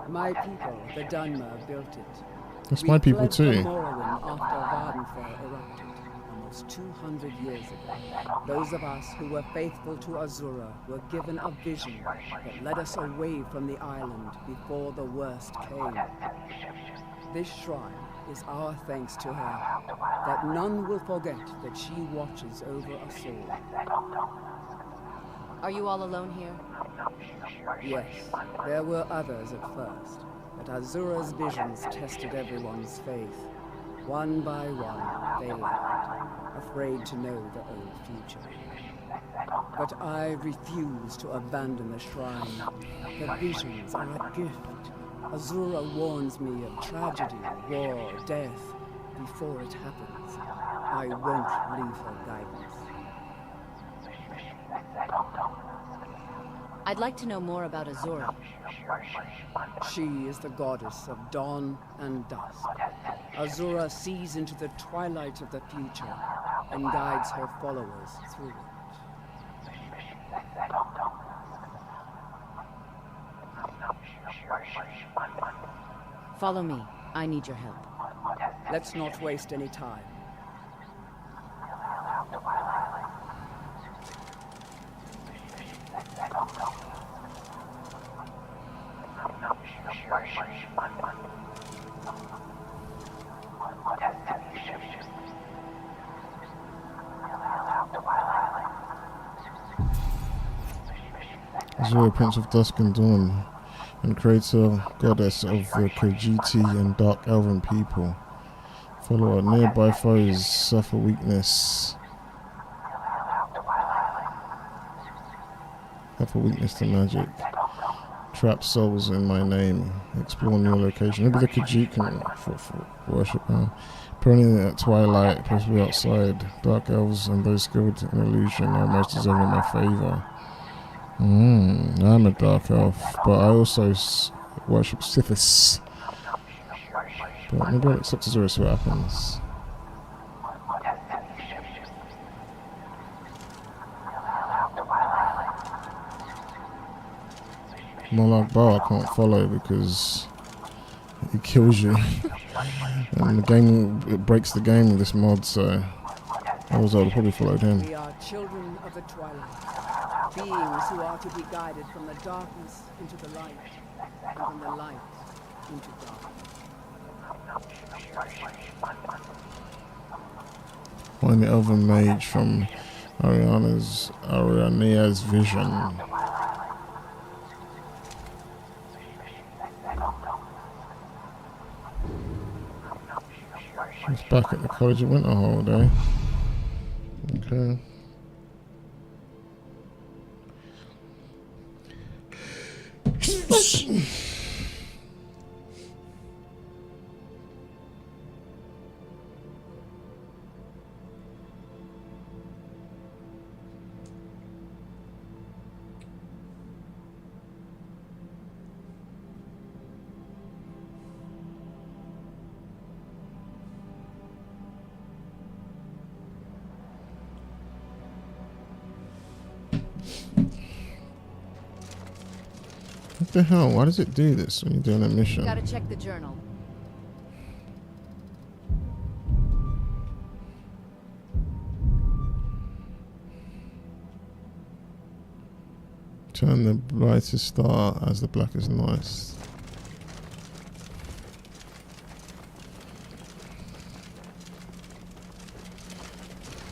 My people, the Dunmer, built it. That's We my people fled too. from Morrowind after Vardenfell erupted, almost 200 years ago. Those of us who were faithful to Azura were given a vision that led us away from the island before the worst came. This shrine is our thanks to her, that none will forget that she watches over us all. Are you all alone here? Yes, there were others at first, but Azura's visions tested everyone's faith. One by one, they left, afraid to know the old future. But I refuse to abandon the shrine. The visions are a gift. Azura warns me of tragedy, war, death, before it happens. I won't leave her guidance. I'd like to know more about Azura. She is the goddess of dawn and dusk. Azura sees into the twilight of the future and guides her followers through it. Follow me. I need your help. Let's not waste any time. Azura, Prince of Dusk and Dawn, and creator goddess of the Khajiit and Dark Elven people. Follow her. Nearby foes suffer weakness. Have a weakness to magic. Trap souls in my name. Explore new location. Maybe the Khajiit can worship her. Praying at twilight, possibly outside. Dark elves and those skilled in illusion are most deserving of my favor. I'm a dark elf, but I also worship Sithis. But maybe I'll accept Azura, see what happens. Molag Bar I can't follow because he kills you. And the game, it breaks the game with this mod, so otherwise I would have probably followed him. We are children of the twilight, beings who are to be guided from the darkness into the light, and from the light into darkness. Find the elven mage from Arianea's vision. It's back at the College of Winterhold, eh? Okay. What the hell? Why does it do this when you're doing a mission? Gotta check the journal. Turn the brightest star as the blackest night.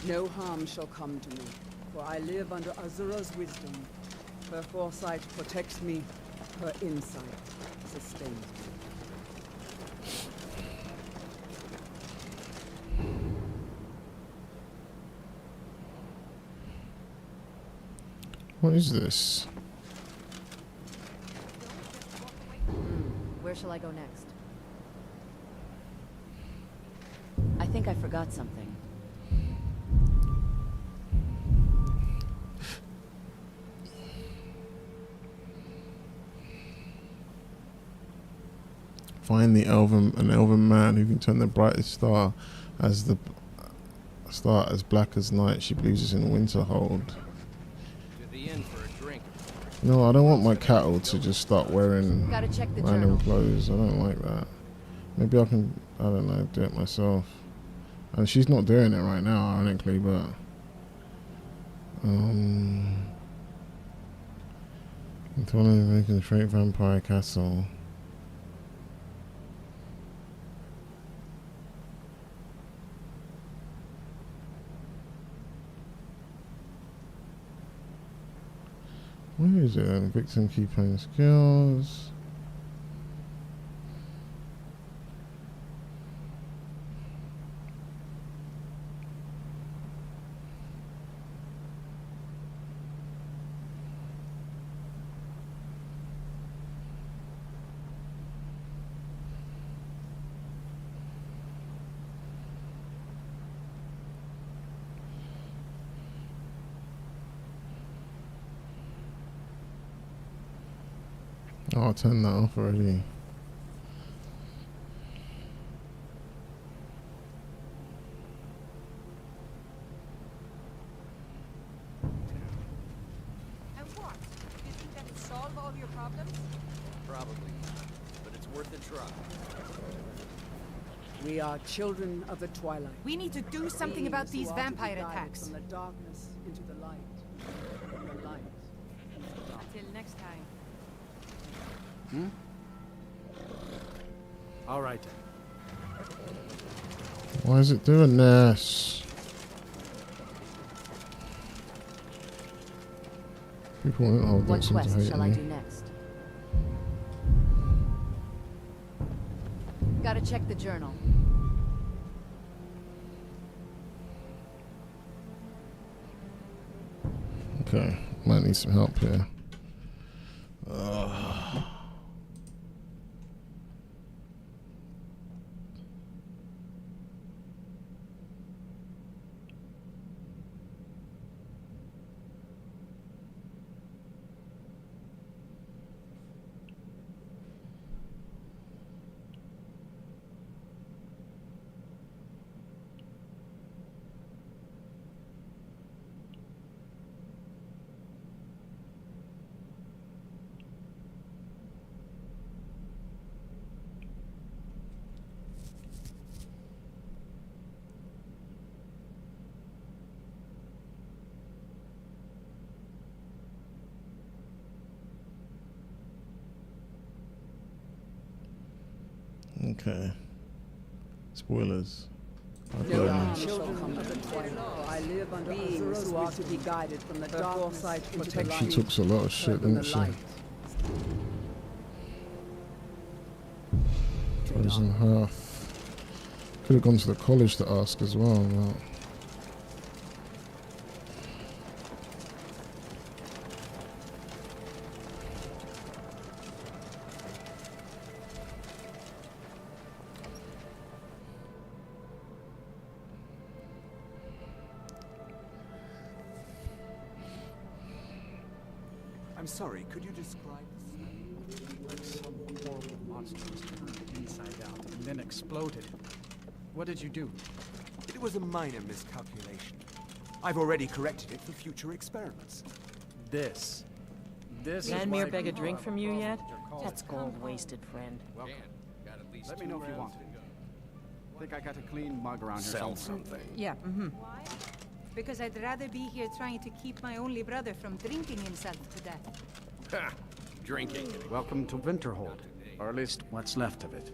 No harm shall come to me, for I live under Azura's wisdom. Her foresight protects me, her insight sustains me. What is this? Where shall I go next? I think I forgot something. Find an elven man who can turn the brightest star as black as night. She believes it's in Winterhold. To the inn for a drink. No, I don't want my cattle to just start wearing Gotta check the random journal. clothes. I don't like that. Maybe I can, I don't know, do it myself. And she's not doing it right now, ironically, but into one of the making straight vampire castle. Where is it then? Victim key playing skills. Oh, I'll turn that off already. And what? Do you think that'll solve all your problems? Probably not, but it's worth a try. We are children of the twilight. We need to do something about these vampire attacks. From the darkness into the light. From the light. Until next time. All right. Why is it doing this? People won't hold What that seem to quest hate shall I me. do next? Gotta check the journal. Okay, might need some help here. Okay. Spoilers. We are children of the twilight. I live under beings who are to be guided from the darkness into the light. She talks a lot of shit, doesn't she? Frozen Hearth. Could have gone to the college to ask as well, but I'm sorry, could you describe the smell? Like some horrible monster was turned inside out and then exploded. What did you do? It was a minor miscalculation. I've already corrected it for future experiments. This Landmere beg a drink from you yet? That's gold wasted, friend. Welcome. Let me know if you want it. Think I got a clean mug around here somewhere. Yeah, Because I'd rather be here trying to keep my only brother from drinking himself to death. Ha! Drinking. Welcome to Winterhold, or at least what's left of it.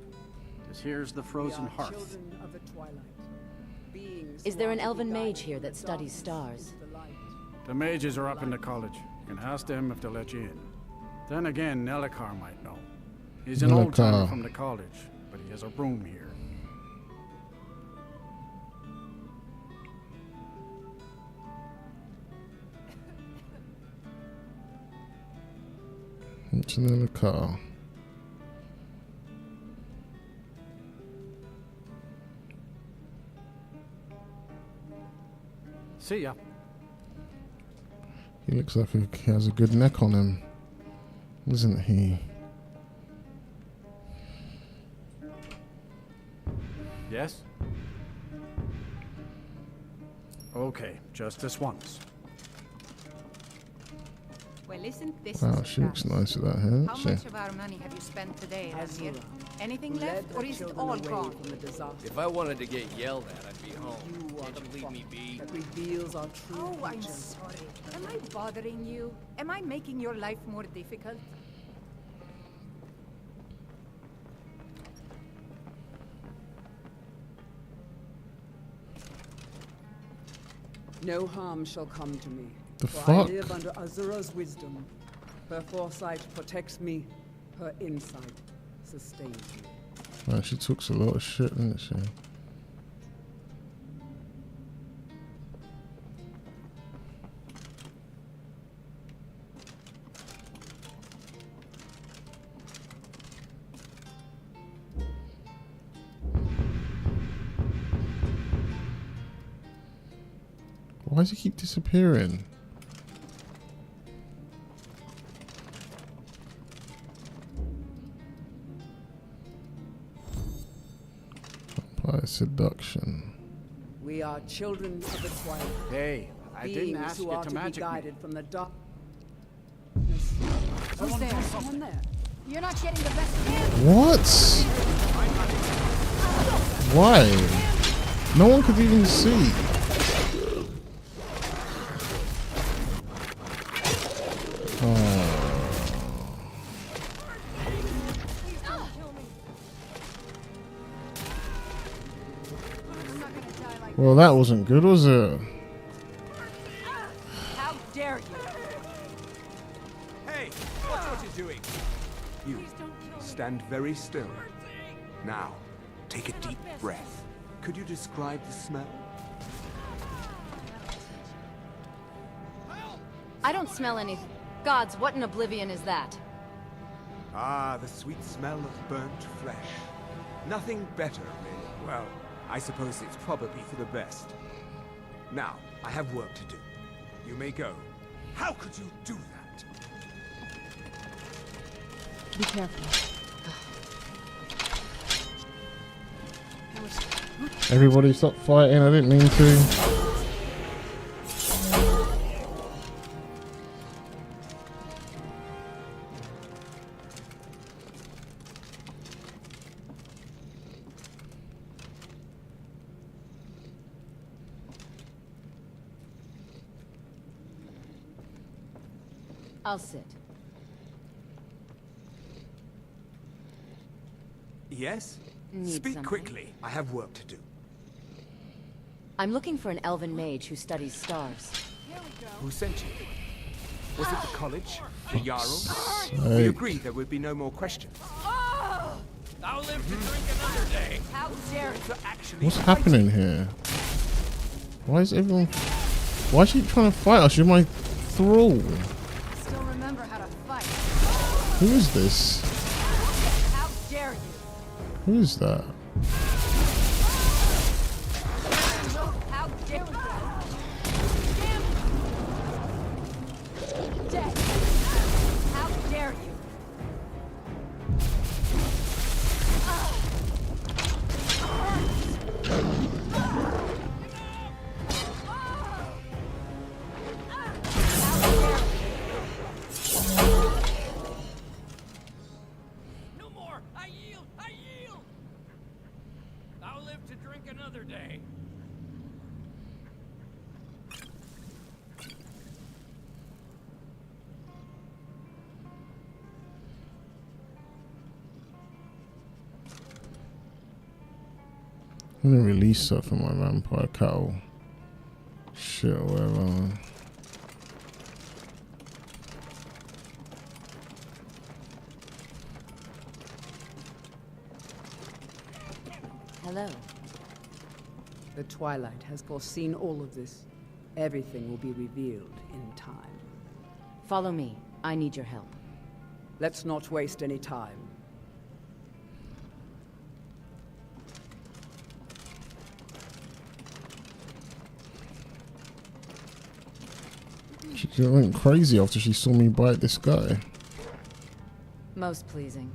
This here's the frozen hearth. Children of the twilight. Beings Is there an elven mage here that studies stars? The mages are up in the college. You can ask them if they'll let you in. Then again, Nelikar might know. He's an old timer from the college, but he has a room here. it's in the car. See ya. He looks like he has a good neck on him, isn't he? Yes? Okay, just this once. When Well, isn't this Wow, a she looks surprise? nice with that hair, How doesn't she? much of our money have you spent today, Razir? Azura, Anything who led left, her or is it children all away gone? from the disaster. If I wanted to get yelled at, I'd be home. You are Can't you leave me be? that reveals our true Oh, I'm nature. sorry. Am I bothering you? Am I making your life more difficult? No harm shall come to me. The for fuck? I live under Azura's wisdom. Her foresight protects me. Her insight sustains me. Man, she talks a lot of shit, doesn't she? Why does he keep disappearing? Vampire seduction. We are children of the twilight. Hey, I didn't Beings ask who you are to to be magic me. guided from the dark. Who's there? Someone there. You're not getting the best of him. What? Why? No one could even see. Well, that wasn't good, was it? How dare you? Hey, watch what you're doing. You stand very still. Now, take a deep breath. Could you describe the smell? I don't smell anything. Gods, what in oblivion is that? Ah, the sweet smell of burnt flesh. Nothing better, really. Well, I suppose it's probably for the best. Now, I have work to do. You may go. How could you do that? Be careful. Everybody stop fighting, I didn't mean to. I'll sit. Yes? Need Speak something? quickly. I have work to do. I'm looking for an elven mage who studies stars. Who sent you? Was it the college? The Jarl? Sake. We agreed there would be no more questions. I'll live to drink another day. How dare you? What's happening here? Why is everyone... Why is she trying to fight us? You're my thrall. Still remember how to fight. Who is this? How dare you? Who is that? How dare you? Dead. How dare you? No more. I yield. I yield. I'll live to drink another day. I'm gonna release her from my vampire cattle. Shit, or whatever. Hello. The Twilight has foreseen all of this. Everything will be revealed in time. Follow me. I need your help. Let's not waste any time. She went crazy after she saw me bite this guy. Most pleasing.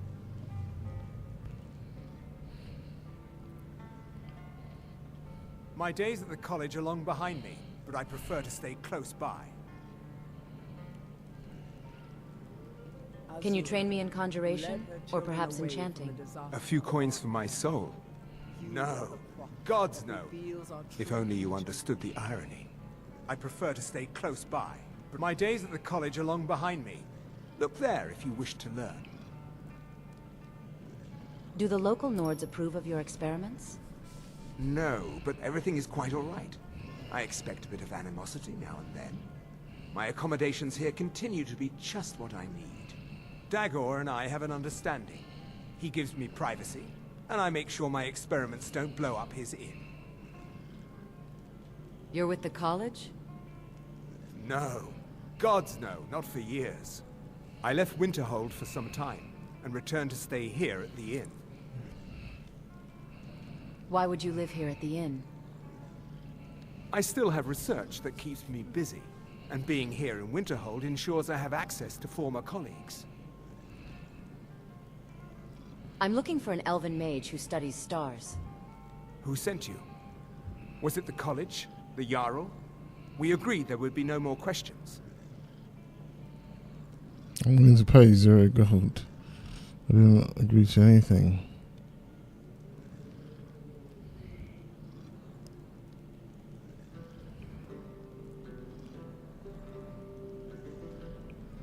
My days at the college are long behind me, but I prefer to stay close by. Can you train me in conjuration? Or perhaps enchanting? A few coins for my soul? No. Gods no. If only you understood the irony. I prefer to stay close by, but my days at the college are long behind me. Look there if you wish to learn. Do the local Nords approve of your experiments? No, but everything is quite all right. I expect a bit of animosity now and then. My accommodations here continue to be just what I need. Dagor and I have an understanding. He gives me privacy, and I make sure my experiments don't blow up his inn. You're with the college? No. Gods no, not for years. I left Winterhold for some time, and returned to stay here at the inn. Why would you live here at the inn? I still have research that keeps me busy, and being here in Winterhold ensures I have access to former colleagues. I'm looking for an elven mage who studies stars. Who sent you? Was it the college? The Jarl? We agreed there would be no more questions. I'm willing to pay 0 gold. I didn't agree to anything.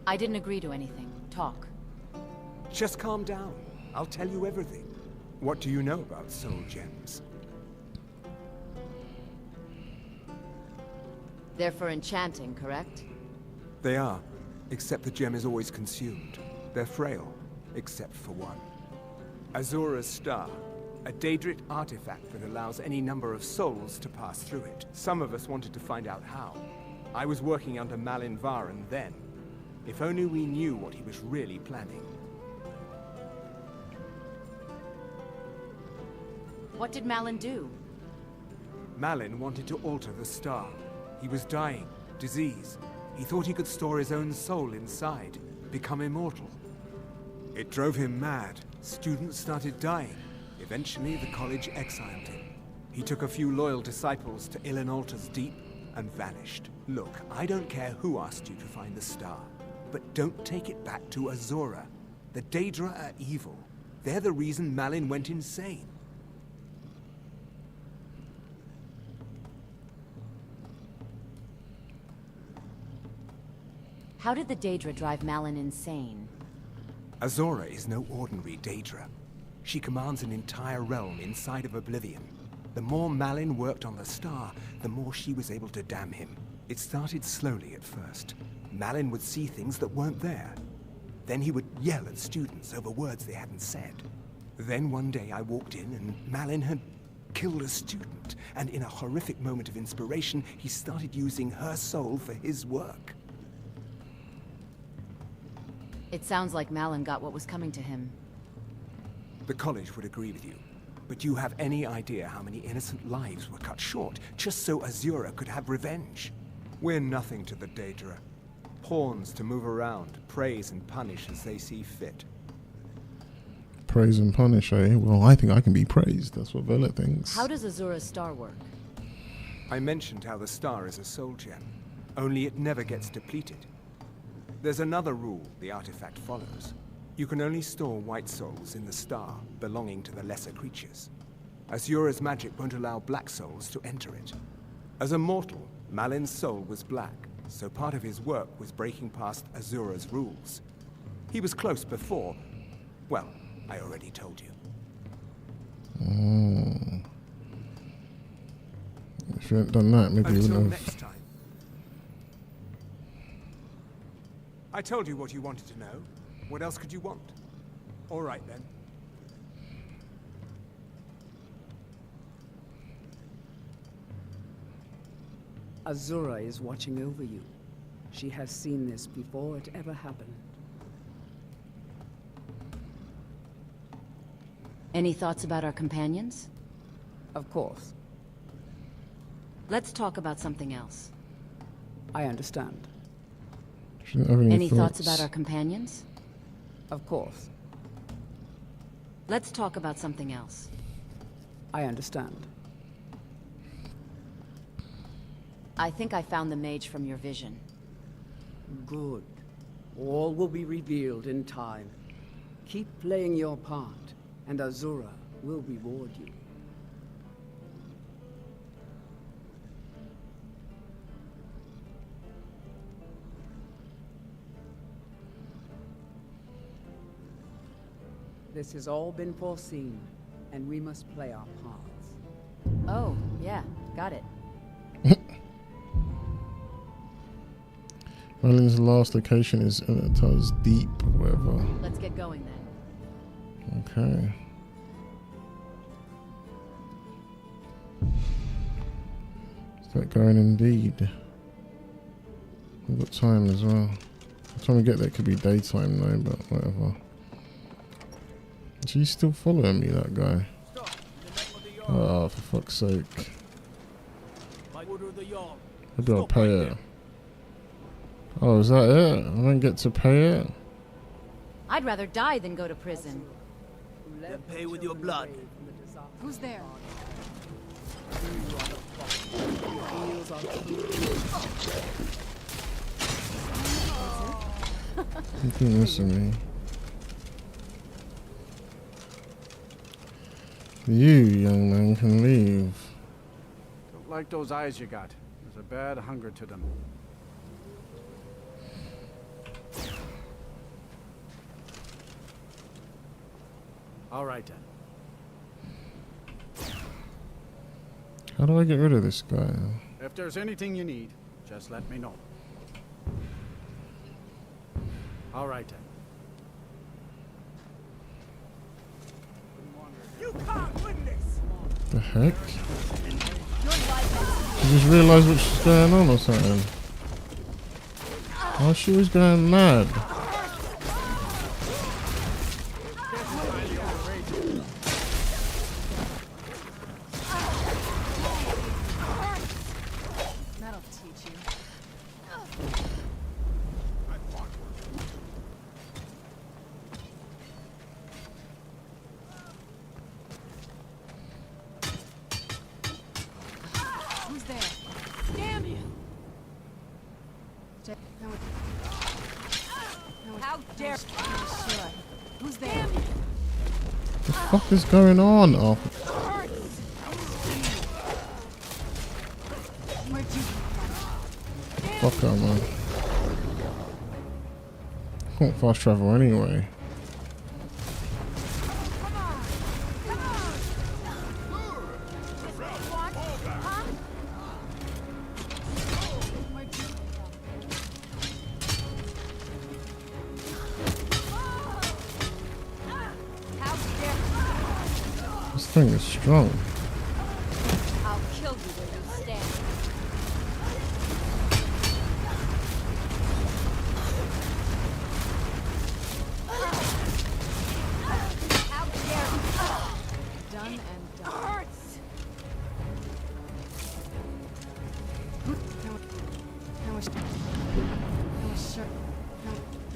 I didn't agree to anything. Talk. Just calm down. I'll tell you everything. What do you know about soul gems? They're for enchanting, correct? They are, except the gem is always consumed. They're frail, except for one. Azura's star, a Daedric artifact that allows any number of souls to pass through it. Some of us wanted to find out how. I was working under Malin Varen then. If only we knew what he was really planning. What did Malin do? Malin wanted to alter the star. He was dying, disease. He thought he could store his own soul inside, become immortal. It drove him mad. Students started dying. Eventually, the college exiled him. He took a few loyal disciples to Illinalta's Deep and vanished. Look, I don't care who asked you to find the star, but don't take it back to Azura. The Daedra are evil. They're the reason Malin went insane. How did the Daedra drive Malin insane? Azura is no ordinary Daedra. She commands an entire realm inside of Oblivion. The more Malin worked on the star, the more she was able to damn him. It started slowly at first. Malin would see things that weren't there. Then he would yell at students over words they hadn't said. Then one day I walked in and Malin had killed a student, and in a horrific moment of inspiration, he started using her soul for his work. It sounds like Malin got what was coming to him. The college would agree with you. But do you have any idea how many innocent lives were cut short, just so Azura could have revenge? We're nothing to the Daedra. Pawns to move around, praise and punish as they see fit. Praise and punish, eh? Well, I think I can be praised. That's what Vela thinks. How does Azura's star work? I mentioned how the star is a soul gem, only it never gets depleted. There's another rule the artifact follows. You can only store white souls in the star belonging to the lesser creatures. Azura's magic won't allow black souls to enter it. As a mortal, Malin's soul was black, so part of his work was breaking past Azura's rules. He was close before. Well, I already told you. If you hadn't done that, maybe you wouldn't have... Next time. I told you what you wanted to know. What else could you want? All right, then. Azura is watching over you. She has seen this before it ever happened. Any thoughts about our companions? Of course. Let's talk about something else. I understand. She didn't have Any thoughts about our companions? Of course. Let's talk about something else. I understand. I think I found the mage from your vision. Good. All will be revealed in time. Keep playing your part, and Azura will reward you. This has all been foreseen, and we must play our parts. Oh, yeah, got it. Merlin's last location is Tuz Deep, or whatever. Let's get going then. Okay. Start going indeed. We've got time as well. By the time we get there, it could be daytime though, but whatever. Is he still following me, that guy? Oh, for fuck's sake. Maybe I'll pay it. Oh, is that it? I don't get to pay it? I'd rather die than go to prison. Then pay with your blood. Who's there? You can listen to me. You, young man, can leave. Don't like those eyes you got. There's a bad hunger to them. All right then. How do I get rid of this guy? If there's anything you need, just let me know. All right then. You can't win this. The heck? You just realised what's going on or something? Oh, she was going mad. That'll teach you. Who's there? Damn you! How dare! Sure. Who's there? What the fuck is going on? Oh. Fuck her, man. I can't fast travel anyway. This thing is strong. I'll kill you where you stand. How dare you! Done and done. Hurts! I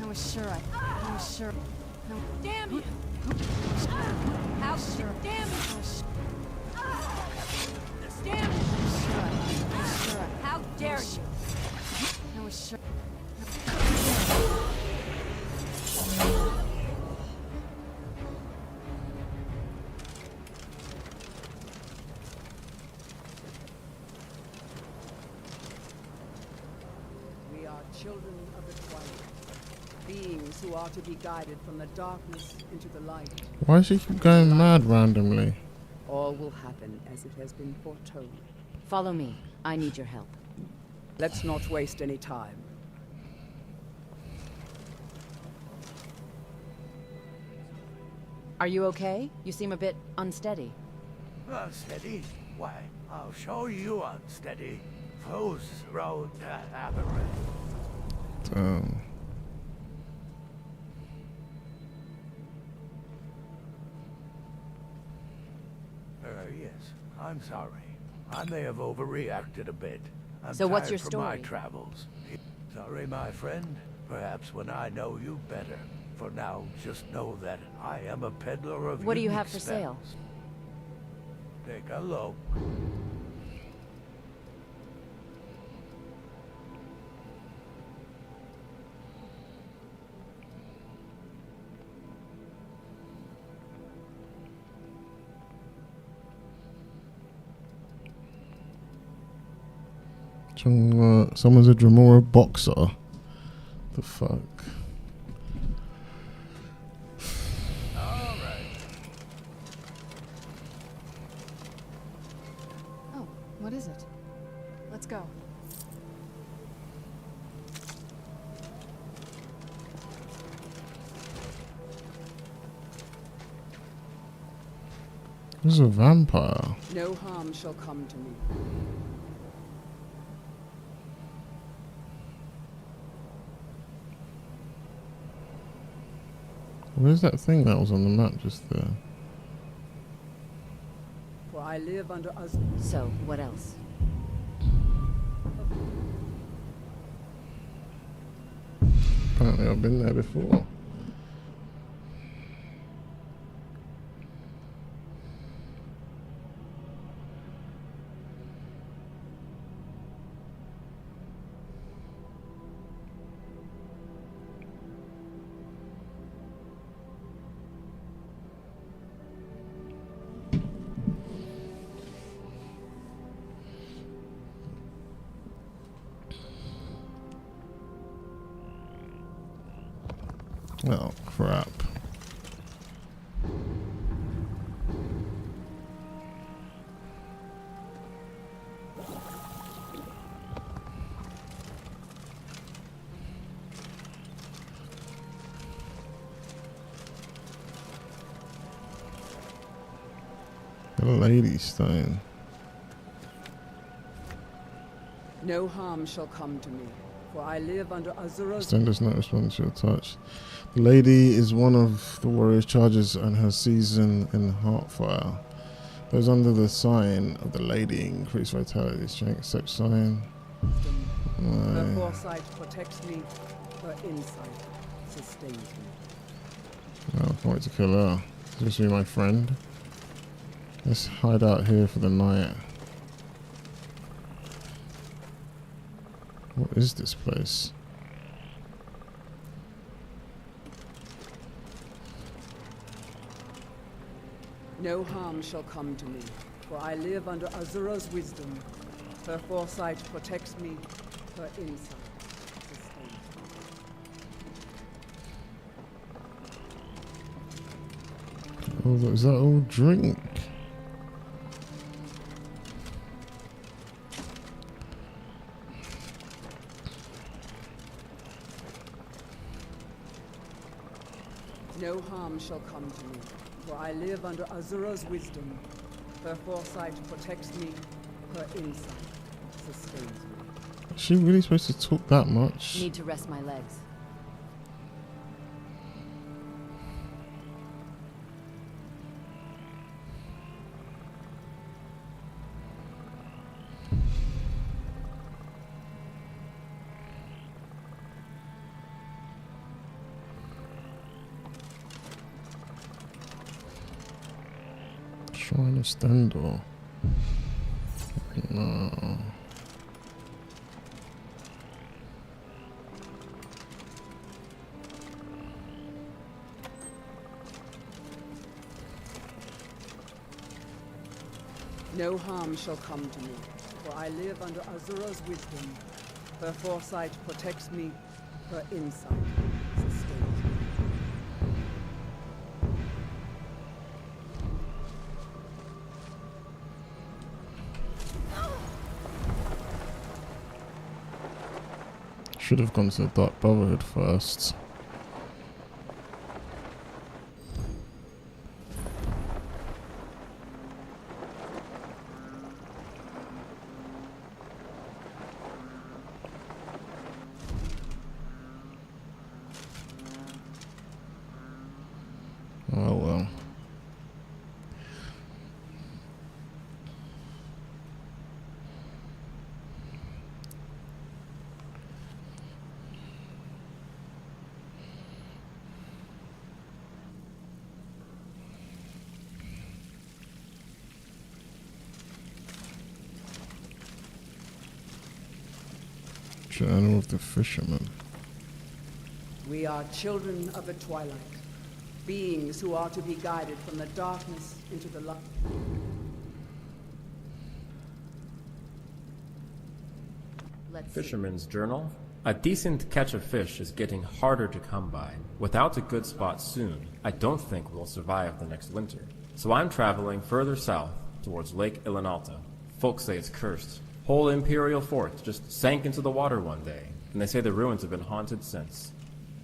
was sure. I was sure. No. Damn you! How sure? Damn it! Damn it! How dare you! I was sure. We are children of the twilight, beings who are to be guided from the darkness into the light. Why does she keep going mad randomly? All will happen as it has been foretold. Follow me. I need your help. Let's not waste any time. Are you okay? You seem a bit unsteady. Unsteady? Why, I'll show you unsteady. Whose road to Azura? Damn. Yes, I'm sorry. I may have overreacted a bit. I'm So what's tired your from story? my travels. Sorry, my friend. Perhaps when I know you better. For now, just know that I am a peddler of What do you unique have for sale? spells. Take a look. Someone's a Dremora boxer. The fuck? Oh, what is it? Let's go. This is a vampire. No harm shall come to me. Where's that thing that was on the map just there? For I live under Azura. So, what else? Apparently I've been there before. Oh, crap. The lady stone. No harm shall come to me, for I live under Azura's. Stone does not respond to your touch. The lady is one of the warrior's charges and her season in Heartfire. Those under the sign of the lady increase vitality, strength, such sign. Her foresight protects me, her insight sustains me. Oh, I can't wait to kill her. This will be my friend. Let's hide out here for the night. What is this place? No harm shall come to me, for I live under Azura's wisdom. Her foresight protects me, her insight sustains me. Oh, is that all drink? No harm shall come to me, for I live under Azura's wisdom. Her foresight protects me, her insight sustains me. Is she really supposed to talk that much? Need to rest my legs. Shrine of Stendor. No. No harm shall come to me, for I live under Azura's wisdom. Her foresight protects me, her insight sustains me. Should have gone to the Dark Brotherhood first. Oh well. Journal of the Fisherman. We are children of the twilight, beings who are to be guided from the darkness into the light. Let's see. Fisherman's Journal. A decent catch of fish is getting harder to come by. Without a good spot soon, I don't think we'll survive the next winter. So I'm traveling further south towards Lake Ilinalta. Folks say it's cursed. Whole imperial fort just sank into the water one day, and they say the ruins have been haunted since.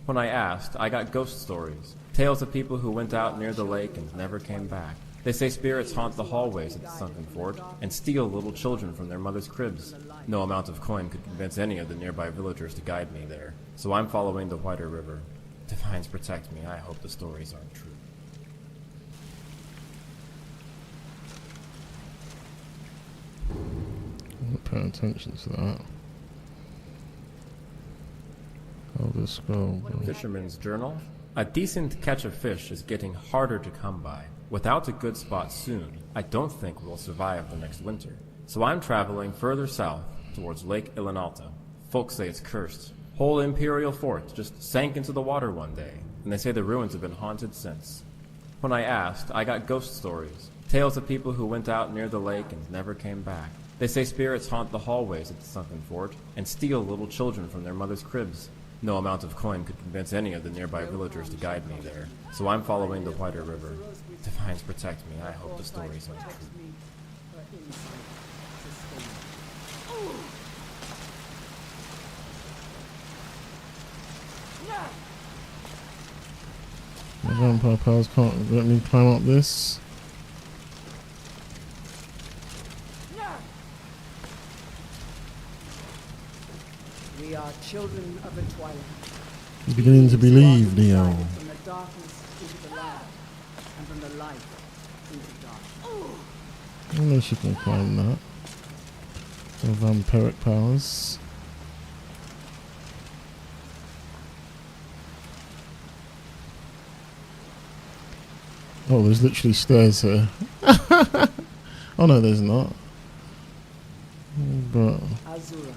When I asked, I got ghost stories. Tales of people who went out near the lake and never came back. They say spirits haunt the hallways at the sunken fort and steal little children from their mother's cribs. No amount of coin could convince any of the nearby villagers to guide me there, so I'm following the Whiter River. Divines protect me. I hope the stories aren't true. I'm not paying attention to that. Elder Scroll. Fisherman's Journal. A decent catch of fish is getting harder to come by. Without a good spot soon, I don't think we'll survive the next winter. So I'm traveling further south towards Lake Ilinalta. Folks say it's cursed. Whole imperial fort just sank into the water one day, and they say the ruins have been haunted since. When I asked, I got ghost stories. Tales of people who went out near the lake and never came back. They say spirits haunt the hallways at the sunken fort and steal little children from their mother's cribs. No amount of coin could convince any of the nearby villagers to guide me there, so I'm following the Whiter River. Divines protect me. I hope the stories aren't true. My vampire powers can't let me climb up this. We are children of the twilight. I'm beginning to believe, Leo. From the darkness into the light, and from the light into darkness. I know she can climb that. Her vampiric powers. Oh, there's literally stairs here. Oh no, there's not. But Azura,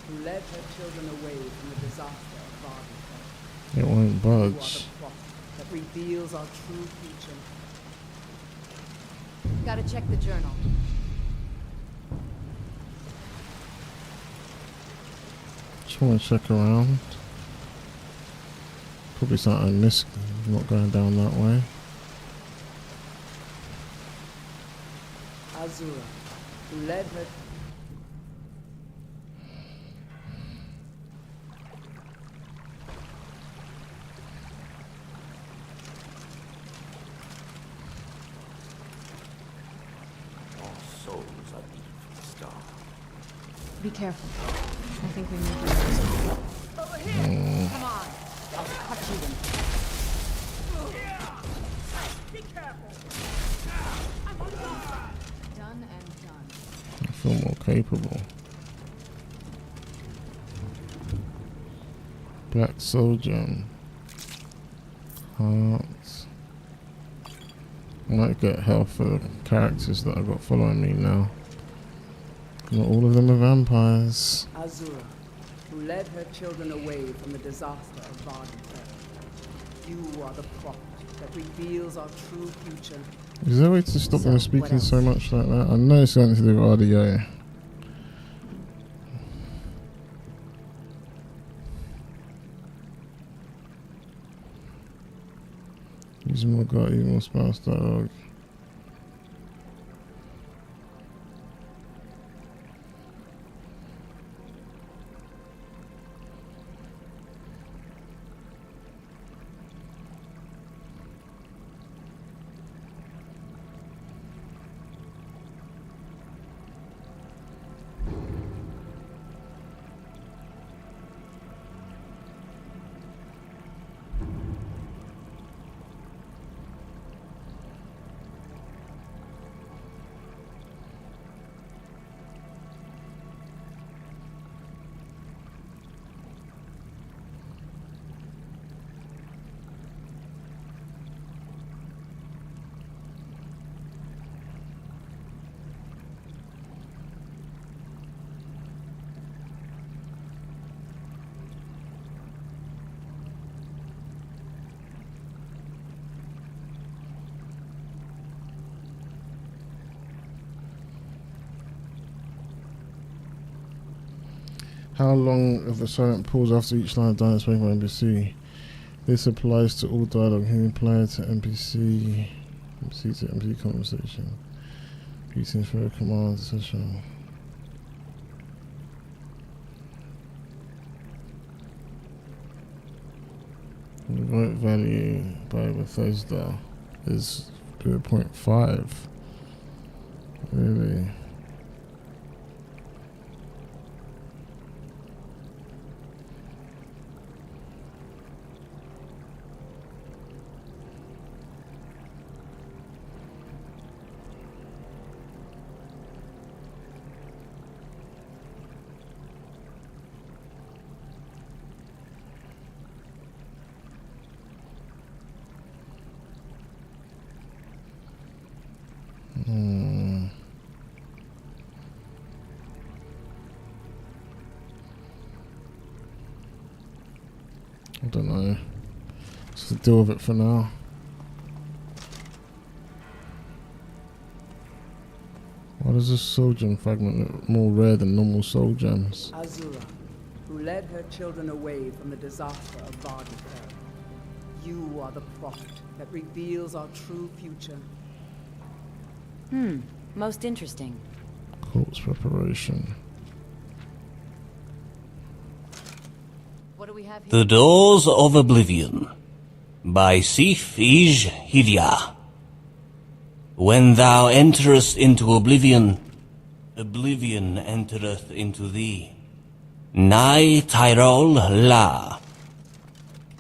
who led her children away from the disaster of Vardenfell. it won't You are budge. the prophet that reveals our true future. Gotta check the journal. Just want to check around. Probably something I missed. Not going down that way. Azura, who led her... All souls are eaten from the star. Be careful. I think we need to. Over here! Come on! I'll cut you them. Be careful! Done and done. I feel more capable. Black Soldier. Hearts. I might get health for the characters that I've got following me now. Not all of them are vampires. Azura, who led her children away from the disaster of Vardenfell. You are the prophet that reveals our true future. Is there a way to stop them speaking so much like that? I know it's something to do with audio. Use more god, use more spouse dialogue. How long of a silent pause after each line of dialogue spoken by NPC? This applies to all dialogue, including player to NPC, NPC to NPC conversation, greetings for a command, etc. The vote value by Bethesda is 0.5. Really? I don't know. Just deal with it for now. Why does this soul gem fragment look more rare than normal soul gems? Azura, who led her children away from the disaster of Vardenfell. You are the prophet that reveals our true future. Most interesting. Corpse preparation. What do we have here? The Doors of Oblivion by Sif Ij Hivya. When thou enterest into oblivion, oblivion entereth into thee. Nai Tyrol La.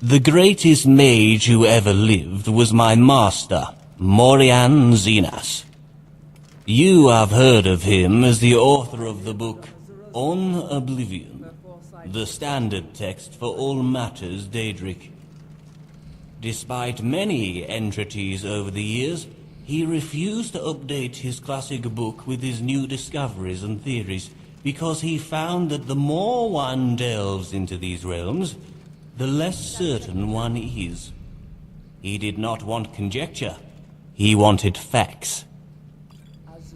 The greatest mage who ever lived was my master, Morian Zenas. You have heard of him as the author of the book On Oblivion, the standard text for all matters Daedric. Despite many entreaties over the years, he refused to update his classic book with his new discoveries and theories, because he found that the more one delves into these realms, the less certain one is. He did not want conjecture, he wanted facts.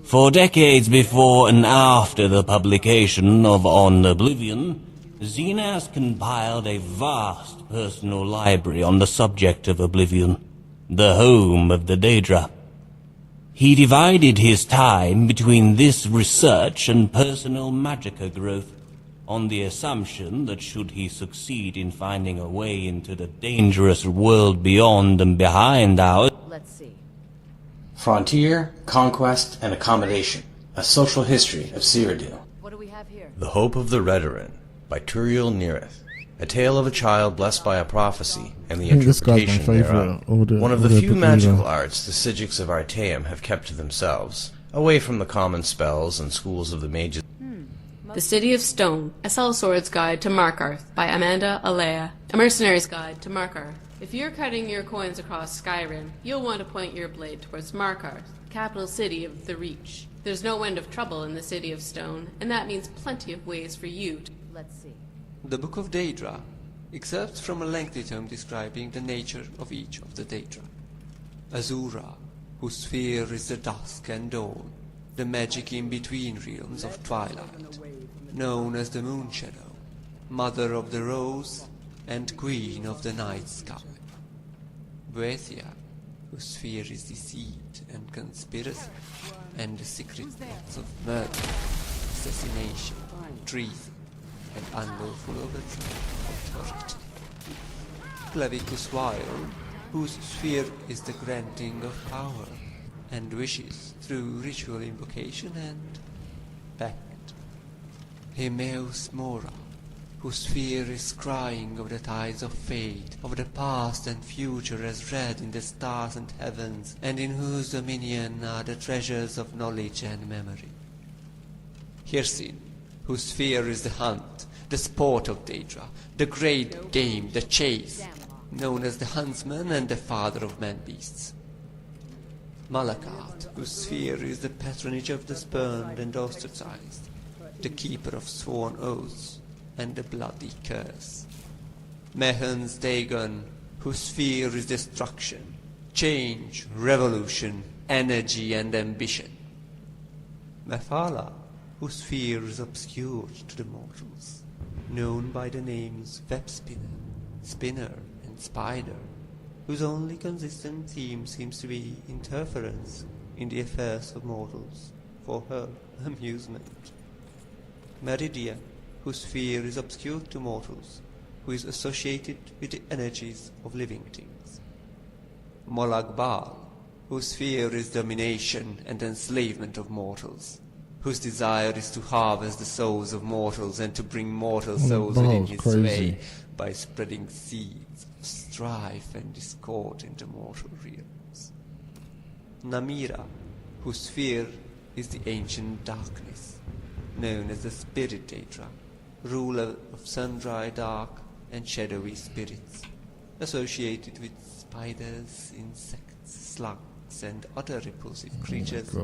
For decades before and after the publication of On Oblivion, Zenas compiled a vast personal library on the subject of Oblivion, the home of the Daedra. He divided his time between this research and personal magicka growth, on the assumption that should he succeed in finding a way into the dangerous world beyond and behind ours... Let's see. Frontier, Conquest, and Accommodation. A Social History of Cyrodiil. What do we have here? The Hope of the Redoran by Turiel Neareth. A tale of a child blessed by a prophecy and the interpretation thereof. One of the few magical arts the Psijics of Artaeum have kept to themselves, away from the common spells and schools of the mages. The City of Stone, A Sellsword's Guide to Markarth by Amanda Alea. A Mercenary's Guide to Markarth. If you're cutting your coins across Skyrim, you'll want to point your blade towards Markarth, capital city of the Reach. There's no end of trouble in the City of Stone, and that means plenty of ways for you to... Let's see. The Book of Daedra, excerpts from a lengthy tome describing the nature of each of the Daedra. Azura, whose sphere is the dusk and dawn, the magic in-between realms of twilight, known as the Moon Shadow, Mother of the Rose, and Queen of the Night Sky. Boethia, whose sphere is deceit and conspiracy, and the secret plots of murder, assassination, treason, and unlawful overthrow of authority. Clavicus Wild, whose sphere is the granting of power and wishes through ritual invocation and pact. Himeus Mora, whose sphere is crying of the tides of fate, of the past and future as read in the stars and heavens, and in whose dominion are the treasures of knowledge and memory. Hircine, whose sphere is the hunt, the sport of Daedra, the great game, the chase, known as the huntsman and the father of man-beasts. Malakat, whose sphere is the patronage of the spurned and ostracized, the keeper of sworn oaths, and the bloody curse. Mehans Dagon, whose sphere is destruction, change, revolution, energy, and ambition. Mephala, whose sphere is obscured to the mortals, known by the names Web Spinner, Spinner, and Spider, whose only consistent theme seems to be interference in the affairs of mortals for her amusement. Meridia, whose sphere is obscure to mortals, who is associated with the energies of living things. Molagbal, whose sphere is domination and enslavement of mortals, whose desire is to harvest the souls of mortals and to bring mortal souls within his sway by spreading seeds of strife and discord into mortal realms. Namira, whose sphere is the ancient darkness, known as the Spirit Daedra, ruler of sundry dark and shadowy spirits, associated with spiders, insects, slugs, and other repulsive creatures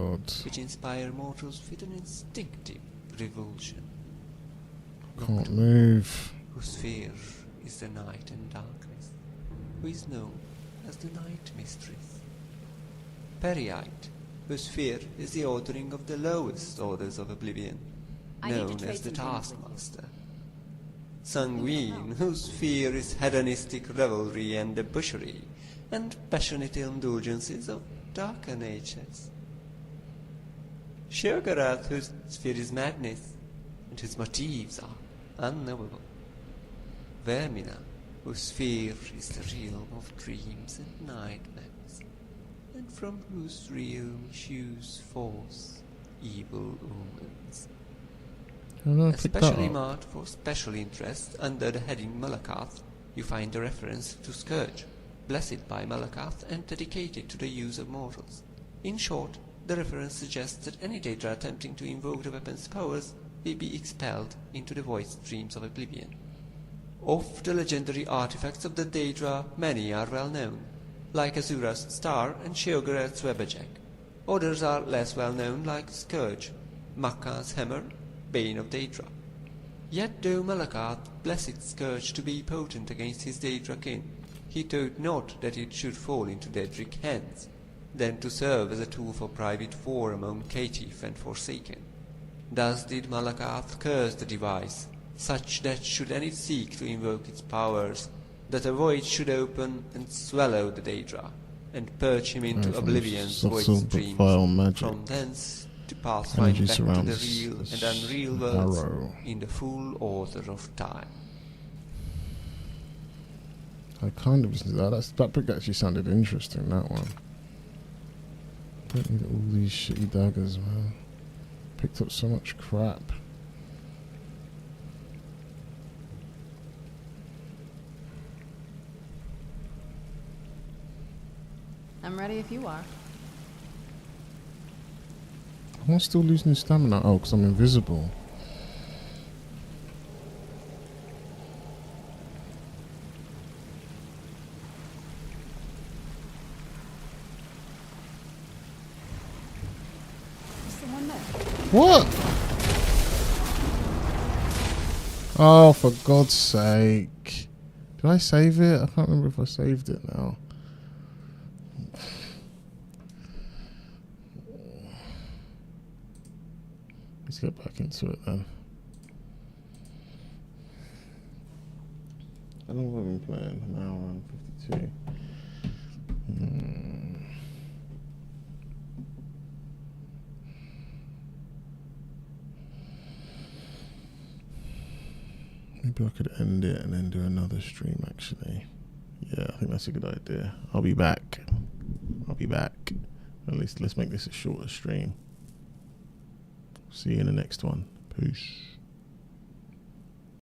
which inspire mortals with an instinctive revulsion. Can't move. Whose sphere is the night and darkness, who is known as the Night Mistress. Periite, whose sphere is the ordering of the lowest orders of oblivion, known as the Taskmaster. Sanguine, whose sphere is hedonistic revelry and debauchery, and passionate indulgences of darker natures. Sheogorath, whose sphere is madness, and whose motives are unknowable. Vermina, whose sphere is the realm of dreams and nightmares, and from whose realm issues forth evil omens. Especially marked for special interest under the heading Malakath, you find a reference to Scourge, blessed by Malakath and dedicated to the use of mortals. In short, the reference suggests that any Daedra attempting to invoke the weapon's powers will be expelled into the void streams of oblivion. Of the legendary artifacts of the Daedra, many are well known, like Azura's Star and Sheogorath's Webberjack. Others are less well known, like Scourge, Makka's Hammer, Bane of Daedra. Yet though Malakath blessed Scourge to be potent against his Daedra kin, he thought not that it should fall into Daedric hands, then to serve as a tool for private war among caitiff and forsaken. Thus did Malakath curse the device, such that should any seek to invoke its powers, that a void should open and swallow the Daedra, and purge him into oblivion's void streams, from thence to pass back to the real and unreal worlds in the full order of time. I kind of listened to that. That book actually sounded interesting, that one. Don't need all these shitty daggers, man. Picked up so much crap. I'm ready if you are. Am I still losing stamina? Oh, because I'm invisible. Is someone there? What? Oh, for God's sake. Did I save it? I can't remember if I saved it now. Let's get back into it then. How long have I been playing? An hour and 52. Maybe I could end it and then do another stream actually. Yeah, I think that's a good idea. I'll be back. At least let's make this a shorter stream. See you in the next one. Peace.